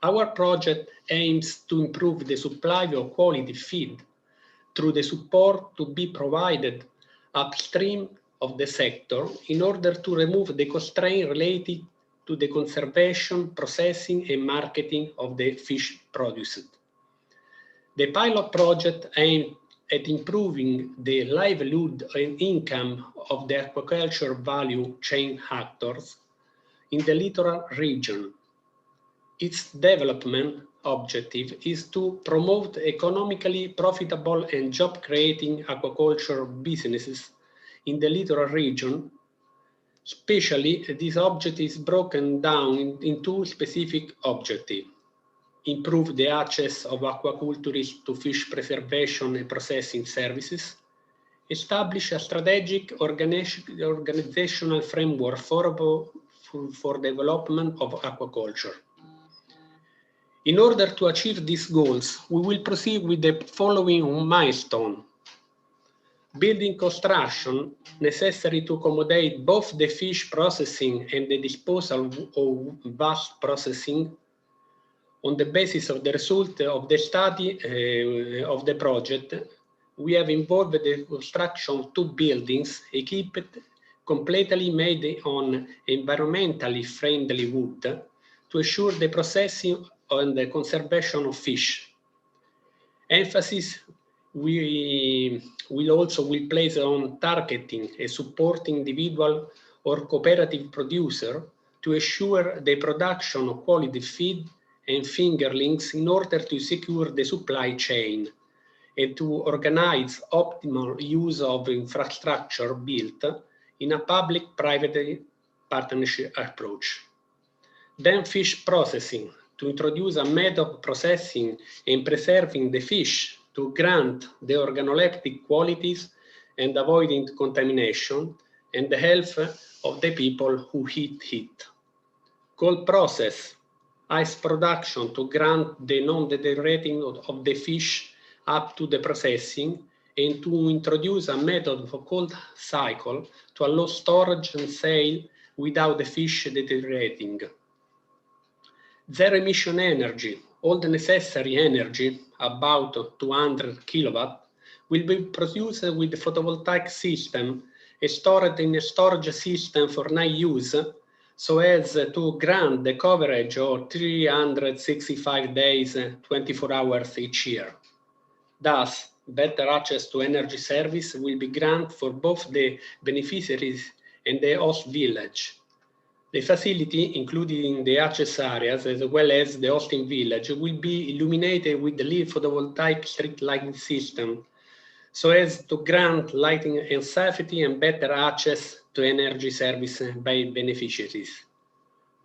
Speaker 7: Our project aims to improve the supply of quality feed through the support to be provided upstream of the sector in order to remove the constraints related to the conservation, processing, and marketing of the fish produced. The pilot project aimed at improving the livelihood and income of the aquaculture value chain actors in the littoral region. Its development objective is to promote economically profitable and job-creating aquaculture businesses in the littoral region. Especially, this objective is broken down into specific objectives. Improve the access of aquaculturists to fish preservation and processing services, establish a strategic organizational framework for development of aquaculture. In order to achieve these goals, we will proceed with the following milestone. Building construction necessary to accommodate both the fish processing and the disposal of waste processing. On the basis of the result of the study of the project, we have involved the construction of 2 buildings equipped completely made on environmentally friendly wood to ensure the processing and the conservation of fish. Emphasis we will also place on targeting and supporting individual or cooperative producer to ensure the production of quality feed and fingerlings in order to secure the supply chain and to organize optimal use of infrastructure built in a public-private partnership approach. Then fish processing, to introduce a method of processing and preserving the fish to grant the organoleptic qualities and avoiding contamination and the health of the people who eat it. Cold process, ice production to grant the non-deteriorating of the fish up to the processing and to introduce a method of cold cycle to allow storage and sale without the fish deteriorating. Zero emission energy, all the necessary energy, about 200 kilowatt, will be produced with the photovoltaic system and stored in a storage system for night use, so as to grant the coverage of 365 days, 24 hours each year. Thus, better access to energy service will be granted for both the beneficiaries and the host village. The facility, including the access areas as well as the hosting village, will be illuminated with the LED photovoltaic street lighting system, so as to grant lighting and safety and better access to energy service by beneficiaries.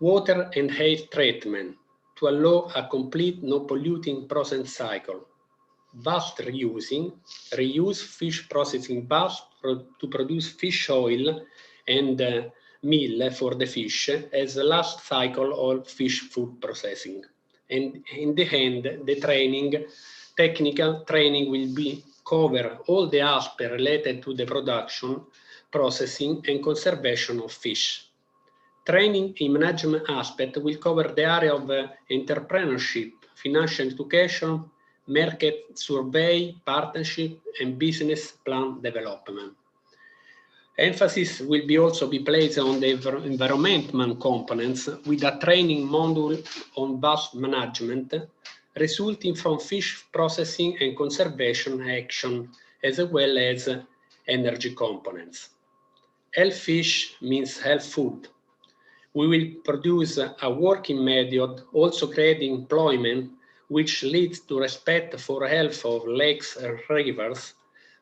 Speaker 7: Water and air treatment to allow a complete non-polluting process cycle. Waste reusing, reuse fish processing waste to produce fish oil and meal for the fish as the last cycle of fish food processing. And in the end, the training, technical training will be cover all the aspects related to the production, processing and conservation of fish. Training in management aspect will cover the area of entrepreneurship, financial education, market survey, partnership, and business plan development. Emphasis will also be placed on the environmental components with a training module on waste management resulting from fish processing and conservation action, as well as energy components. health fish means health food. We will produce a working method, also creating employment, which leads to respect for health of lakes and rivers,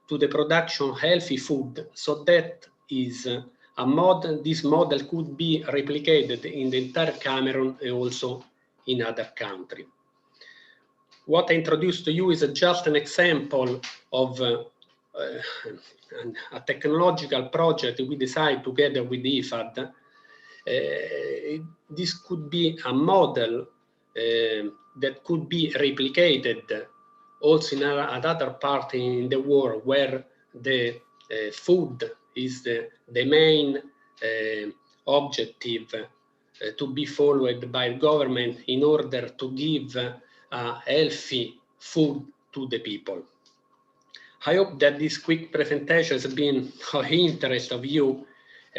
Speaker 7: to the production of healthy food. So that is a model. This model could be replicated in the entire Cameroon and also in other countries. What I introduced to you is just an example of a technological project we designed together with IFAD. This could be a model that could be replicated also in other parts in the world where the food is the main objective to be followed by government in order to give healthy food to the people. I hope that this quick presentation has been of interest of you.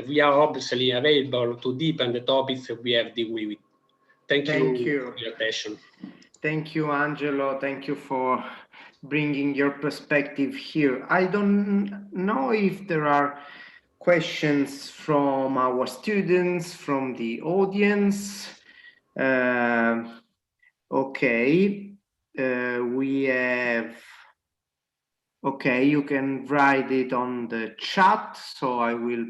Speaker 7: We are obviously available to deepen the topics we have dealt with. Thank you for your attention.
Speaker 2: Thank you, Angelo. Thank you for bringing your perspective here. I don't know if there are questions from our students, from the audience. Okay, we have, okay, you can write it on the chat, so I will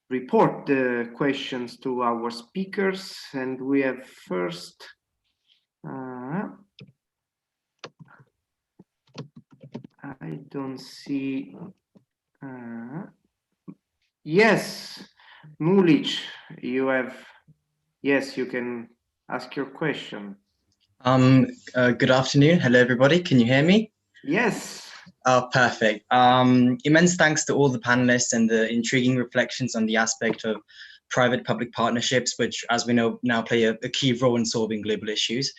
Speaker 2: report the questions to our speakers, and we have first, I don't see, yes, Mulic, you have, yes, you can ask your question.
Speaker 8: Good afternoon. Hello, everybody. Can you hear me?
Speaker 2: Yes.
Speaker 8: Oh, perfect. Immense thanks to all the panelists and the intriguing reflections on the aspect of private-public partnerships, which, as we know, now play a key role in solving global issues.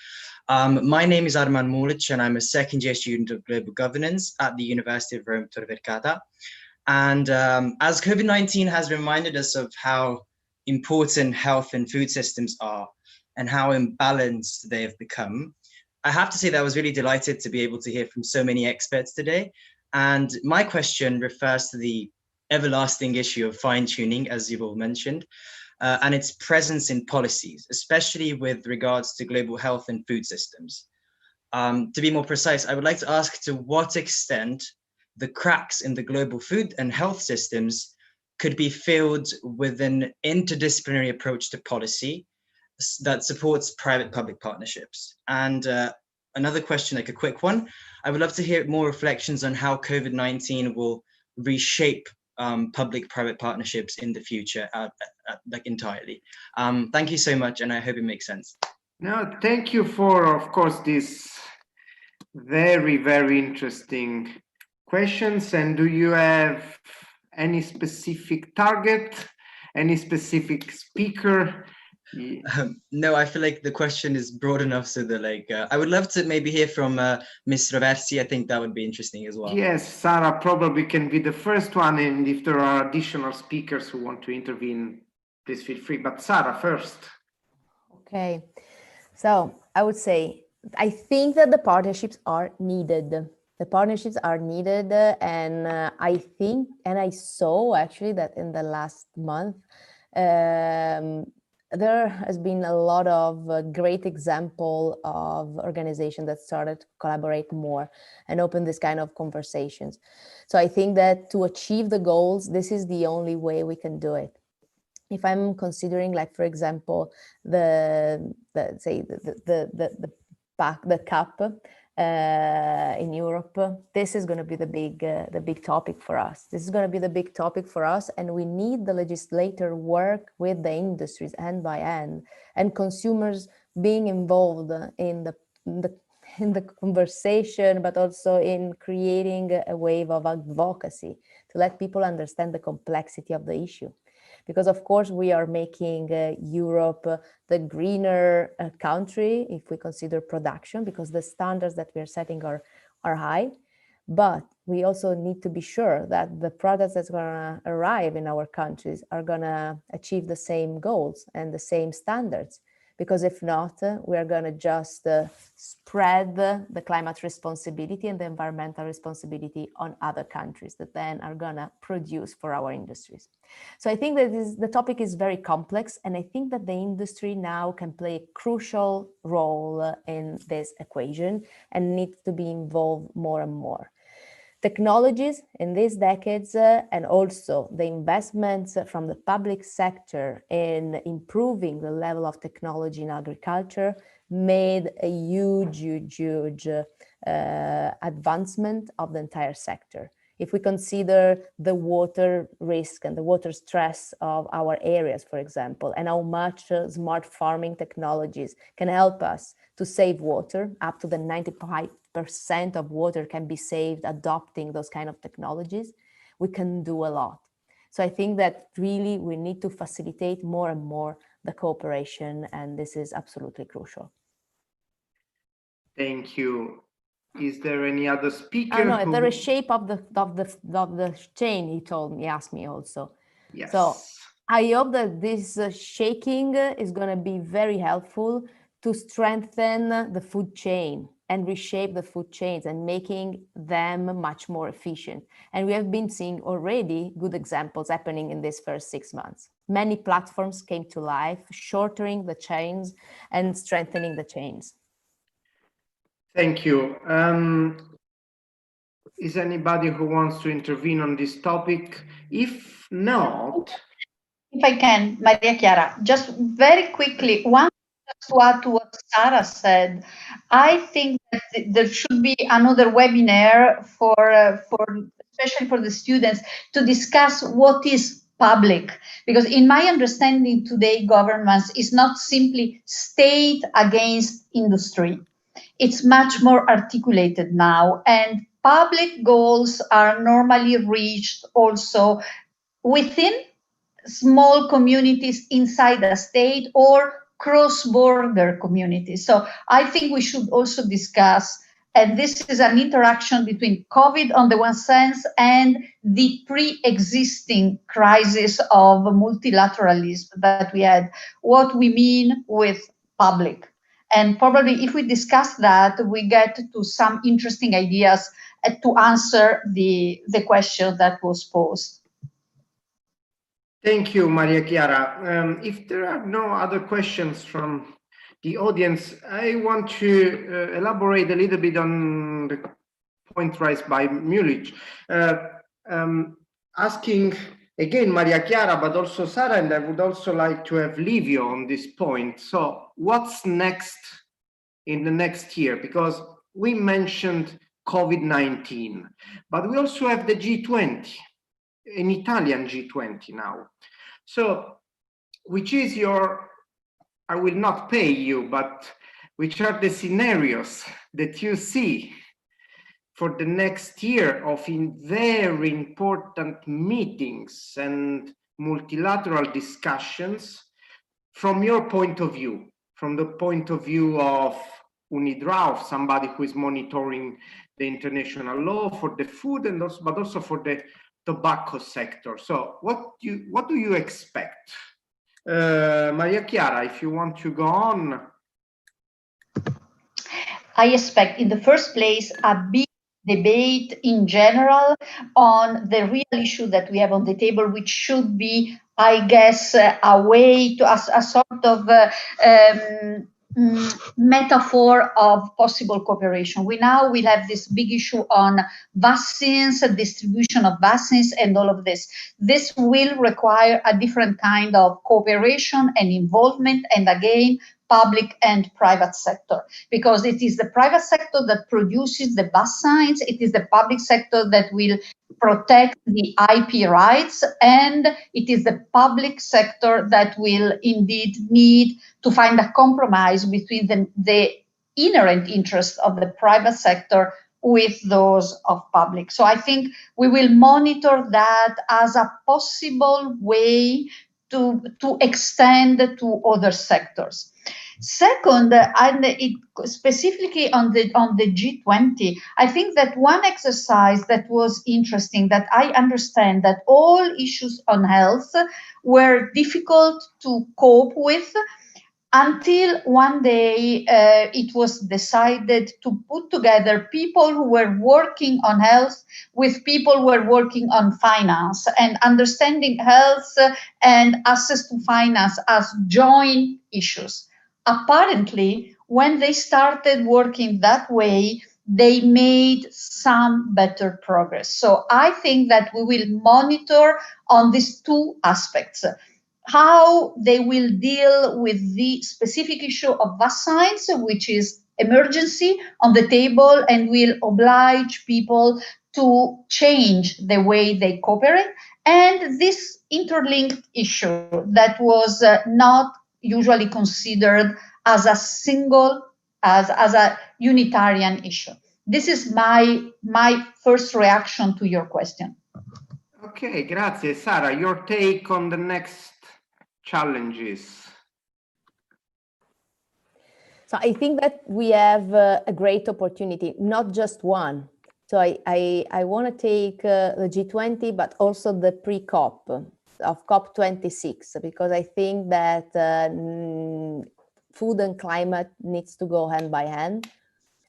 Speaker 8: My name is Arman Mulic, and I'm a second-year student of global governance at the University of Rome Tor Vergata. And as COVID-19 has reminded us of how important health and food systems are and how imbalanced they have become, I have to say that I was really delighted to be able to hear from so many experts today. And my question refers to the everlasting issue of fine-tuning, as you've all mentioned, and its presence in policies, especially with regards to global health and food systems. To be more precise, I would like to ask to what extent the cracks in the global food and health systems could be filled with an interdisciplinary approach to policy that supports private-public partnerships. And another question, like a quick one, I would love to hear more reflections on how COVID-19 will reshape public-private partnerships in the future, like entirely. Thank you so much, and I hope it makes sense.
Speaker 2: No, thank you for, of course, this very, very interesting questions. And do you have any specific target, any specific speaker?
Speaker 8: No, I feel like the question is broad enough so that, like, I would love to maybe hear from Ms. Roversi. I think that would be interesting as well.
Speaker 2: Yes, Sarah probably can be the first one, and if there are additional speakers who want to intervene, please feel free. But Sarah first.
Speaker 6: Okay, so I would say, I think that the partnerships are needed. The partnerships are needed, and I think, and I saw actually that in the last month, there has been a lot of great example of organizations that started to collaborate more and open this kind of conversations. So I think that to achieve the goals, this is the only way we can do it. If I'm considering, like, for example, the CAP in Europe, this is going to be the big topic for us. This is going to be the big topic for us, and we need the legislator work with the industries hand by hand, and consumers being involved in the conversation, but also in creating a wave of advocacy to let people understand the complexity of the issue. Because of course we are making Europe the greener country if we consider production, because the standards that we are setting are high. But we also need to be sure that the products that's going to arrive in our countries are going to achieve the same goals and the same standards. because if not, we are going to just spread the climate responsibility and the environmental responsibility on other countries that then are going to produce for our industries. So I think that the topic is very complex, and I think that the industry now can play a crucial role in this equation and needs to be involved more and more. Technologies in these decades and also the investments from the public sector in improving the level of technology in agriculture made a huge advancement of the entire sector. If we consider the water risk and the water stress of our areas, for example, and how much smart farming technologies can help us to save water, up to the 95% of water can be saved adopting those kind of technologies, we can do a lot. So I think that really we need to facilitate more and more the cooperation, and this is absolutely crucial.
Speaker 2: Thank you. Is there any other speaker?
Speaker 6: No, the reshape of the chain, he asked me also.
Speaker 2: Yes.
Speaker 6: So I hope that this shaking is going to be very helpful to strengthen the food chain and reshape the food chains and making them much more efficient. And we have been seeing already good examples happening in these first 6 months. Many platforms came to life, shortening the chains and strengthening the chains.
Speaker 2: Thank you. Is anybody who wants to intervene on this topic? If not...
Speaker 4: If I can, Maria Chiara, just very quickly, one to add to what Sara said, I think that there should be another webinar for especially for the students to discuss what is public, because in my understanding today, governments is not simply state against industry. It's much more articulated now, and public goals are normally reached also within small communities inside a state or cross-border communities. So I think we should also discuss, and this is an interaction between COVID on the one sense and the pre-existing crisis of multilateralism that we had, what we mean with public. And probably if we discuss that, we get to some interesting ideas to answer the question that was posed.
Speaker 2: Thank you, Maria Chiara. If there are no other questions from the audience, I want to elaborate a little bit on the point raised by Mulich, asking again Maria Chiara, but also Sara, and I would also like to have Livio on this point. So what's next in the next year? Because we mentioned COVID-19, but we also have the G20. An Italian G20 now. So, which is your, I will not pay you, but which are the scenarios that you see for the next year of very important meetings and multilateral discussions from your point of view, from the point of view of UNIDROIT, of somebody who is monitoring the international law for the food and also, but also for the tobacco sector. So what do you expect? Maria Chiara, if you want to go on.
Speaker 4: I expect in the first place a big debate in general on the real issue that we have on the table, which should be, I guess, a way to a sort of metaphor of possible cooperation. We now will have this big issue on vaccines, distribution of vaccines, and all of this. This will require a different kind of cooperation and involvement, and again, public and private sector, because it is the private sector that produces the vaccines, it is the public sector that will protect the IP rights, and it is the public sector that will indeed need to find a compromise between the inherent interests of the private sector with those of public. So I think we will monitor that as a possible way to extend to other sectors. Second, and specifically on the G20, I think that one exercise that was interesting, that I understand that all issues on health were difficult to cope with, until one day it was decided to put together people who were working on health with people who were working on finance, and understanding health and access to finance as joint issues. Apparently, when they started working that way, they made some better progress. So I think that we will monitor on these two aspects: how they will deal with the specific issue of vaccines, which is emergency on the table and will oblige people to change the way they cooperate, and this interlinked issue that was not usually considered as a single, as a unitarian issue. This is my first reaction to your question.
Speaker 2: Okay, grazie. Sara, your take on the next challenges.
Speaker 6: So I think that we have a great opportunity, not just one. So I want to take the G20, but also the pre-COP of COP26, because I think that food and climate needs to go hand by hand.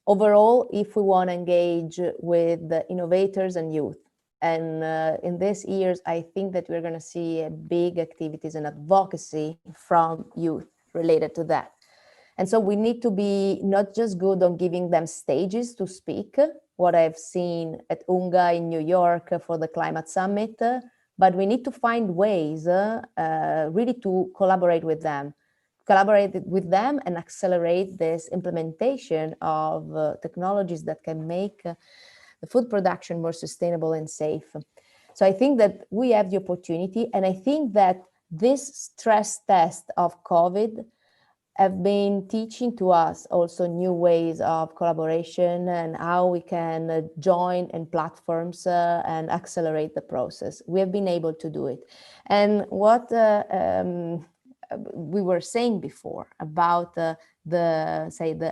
Speaker 6: Overall, if we want to engage with the innovators and youth, and in these years, I think that we're going to see big activities and advocacy from youth related to that. And so we need to be not just good on giving them stages to speak, what I've seen at UNGA in New York for the climate summit, but we need to find ways really to collaborate with them and accelerate this implementation of technologies that can make the food production more sustainable and safe. So I think that we have the opportunity, and I think that this stress test of COVID have been teaching to us also new ways of collaboration and how we can join in platforms and accelerate the process. We have been able to do it. And what we were saying before about the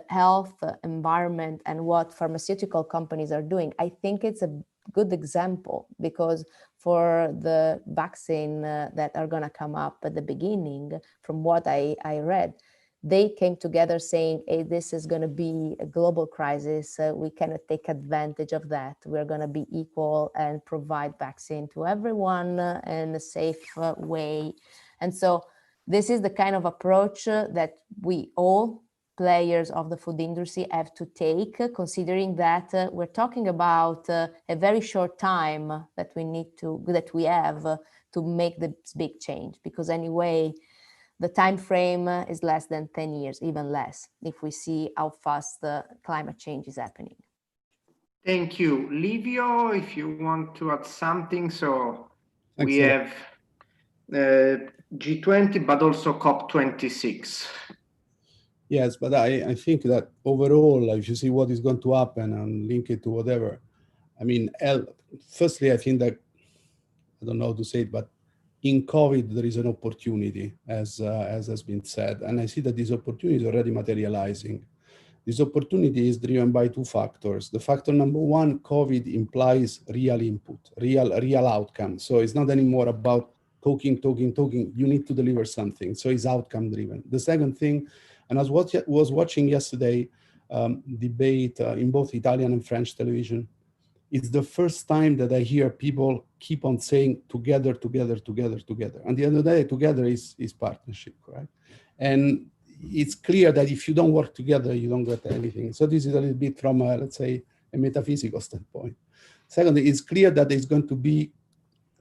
Speaker 6: health environment and what pharmaceutical companies are doing, I think it's a good example, because for the vaccine that are going to come up at the beginning, from what I read, they came together saying, hey, this is going to be a global crisis. We cannot take advantage of that. We're going to be equal and provide vaccine to everyone in a safe way. And so this is the kind of approach that we all players of the food industry have to take, considering that we're talking about a very short time that we have to make this big change, because anyway, the time frame is less than 10 years, even less, if we see how fast the climate change is happening.
Speaker 2: Thank you. Livio, if you want to add something. So
Speaker 5: Thanks,
Speaker 2: we have G20, but also COP26.
Speaker 5: Yes, but I think that overall, if you see what is going to happen and link it to whatever, I mean, firstly, I think that, I don't know how to say it, but in COVID, there is an opportunity, as has been said. And I see that this opportunity is already materializing. This opportunity is driven by two factors. The factor number one, COVID implies real input, real outcome. So it's not anymore about talking. You need to deliver something. So it's outcome driven. The second thing, and I was watching yesterday debate in both Italian and French television. It's the first time that I hear people keep on saying together. And the other day, together is partnership, right? And it's clear that if you don't work together, you don't get anything. So this is a little bit from, let's say, a metaphysical standpoint. Secondly, it's clear that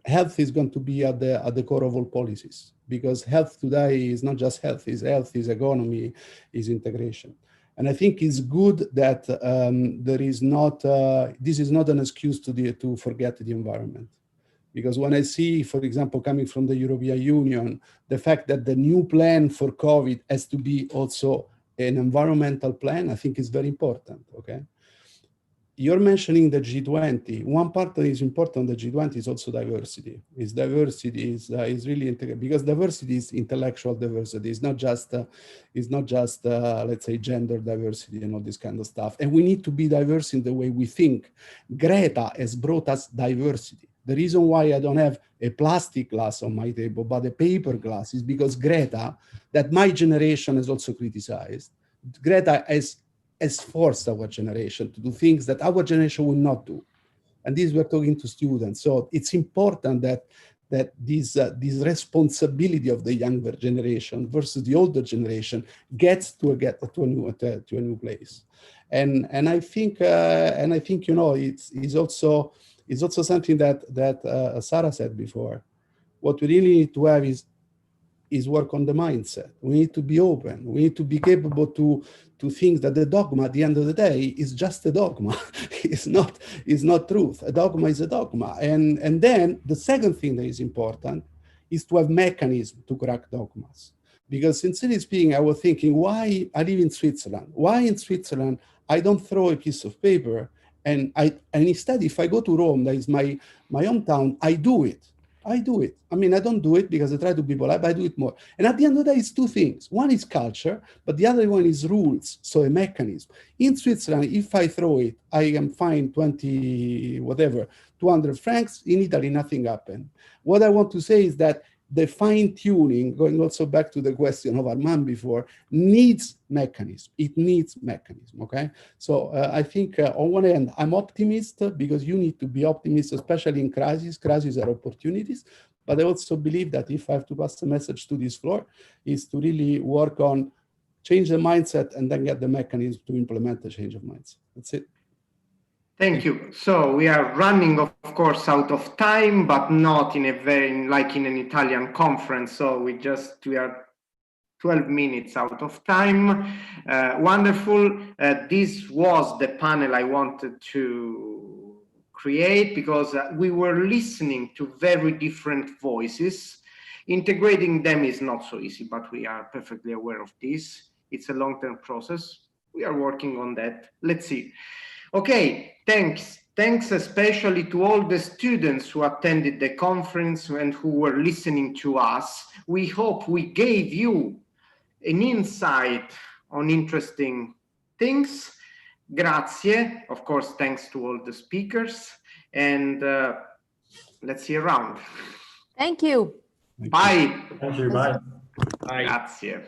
Speaker 5: health is going to be at the core of all policies, because health today is not just health, is economy, is integration. And I think it's good that this is not an excuse to forget the environment. Because when I see, for example, coming from the European Union, the fact that the new plan for COVID has to be also an environmental plan, I think is very important, okay? You're mentioning the G20. One part that is important on the G20 is also diversity. Diversity is really integrated, because diversity is intellectual diversity. It's not just let's say, gender diversity and all this kind of stuff. And we need to be diverse in the way we think. Greta has brought us diversity. The reason why I don't have a plastic glass on my table, but a paper glass, is because Greta, that my generation has also criticized, Greta has forced our generation to do things that our generation will not do. And this we're talking to students. So it's important that this responsibility of the younger generation versus the older generation gets to a new place. And I think you know, it's also something that Sarah said before. What we really need to have is work on the mindset. We need to be open. We need to be capable to think that the dogma at the end of the day is just a dogma. It's not truth. A dogma is a dogma. And then the second thing that is important is to have mechanism to crack dogmas. Because sincerely speaking, I was thinking, why I live in Switzerland? Why in Switzerland I don't throw a piece of paper and instead, if I go to Rome, that is my hometown, I do it. I mean, I don't do it because I try to be polite, but I do it more. And at the end of the day, it's two things. One is culture, but the other one is rules, so a mechanism. In Switzerland, if I throw it, I am fined 200 francs. In Italy, nothing happened. What I want to say is that the fine-tuning, going also back to the question of Armand before, needs mechanism. It needs mechanism, okay? So I think on one hand, I'm optimist because you need to be optimist, especially in crises. Crises are opportunities. But I also believe that if I have to pass a message to this floor, is to really work on change the mindset and then get the mechanism to implement the change of mindset. That's it.
Speaker 2: Thank you. So we are running, of course, out of time, but not in a very, like in an Italian conference. So we are 12 minutes out of time. Wonderful. This was the panel I wanted to create because we were listening to very different voices. Integrating them is not so easy, but we are perfectly aware of this. It's a long-term process. We are working on that. Let's see. Okay, thanks. Thanks especially to all the students who attended the conference and who were listening to us. We hope we gave you an insight on interesting things. Grazie. Of course, thanks to all the speakers. And let's see you around.
Speaker 6: Thank you.
Speaker 2: Bye.
Speaker 3: Thank you. Bye.
Speaker 2: Grazie.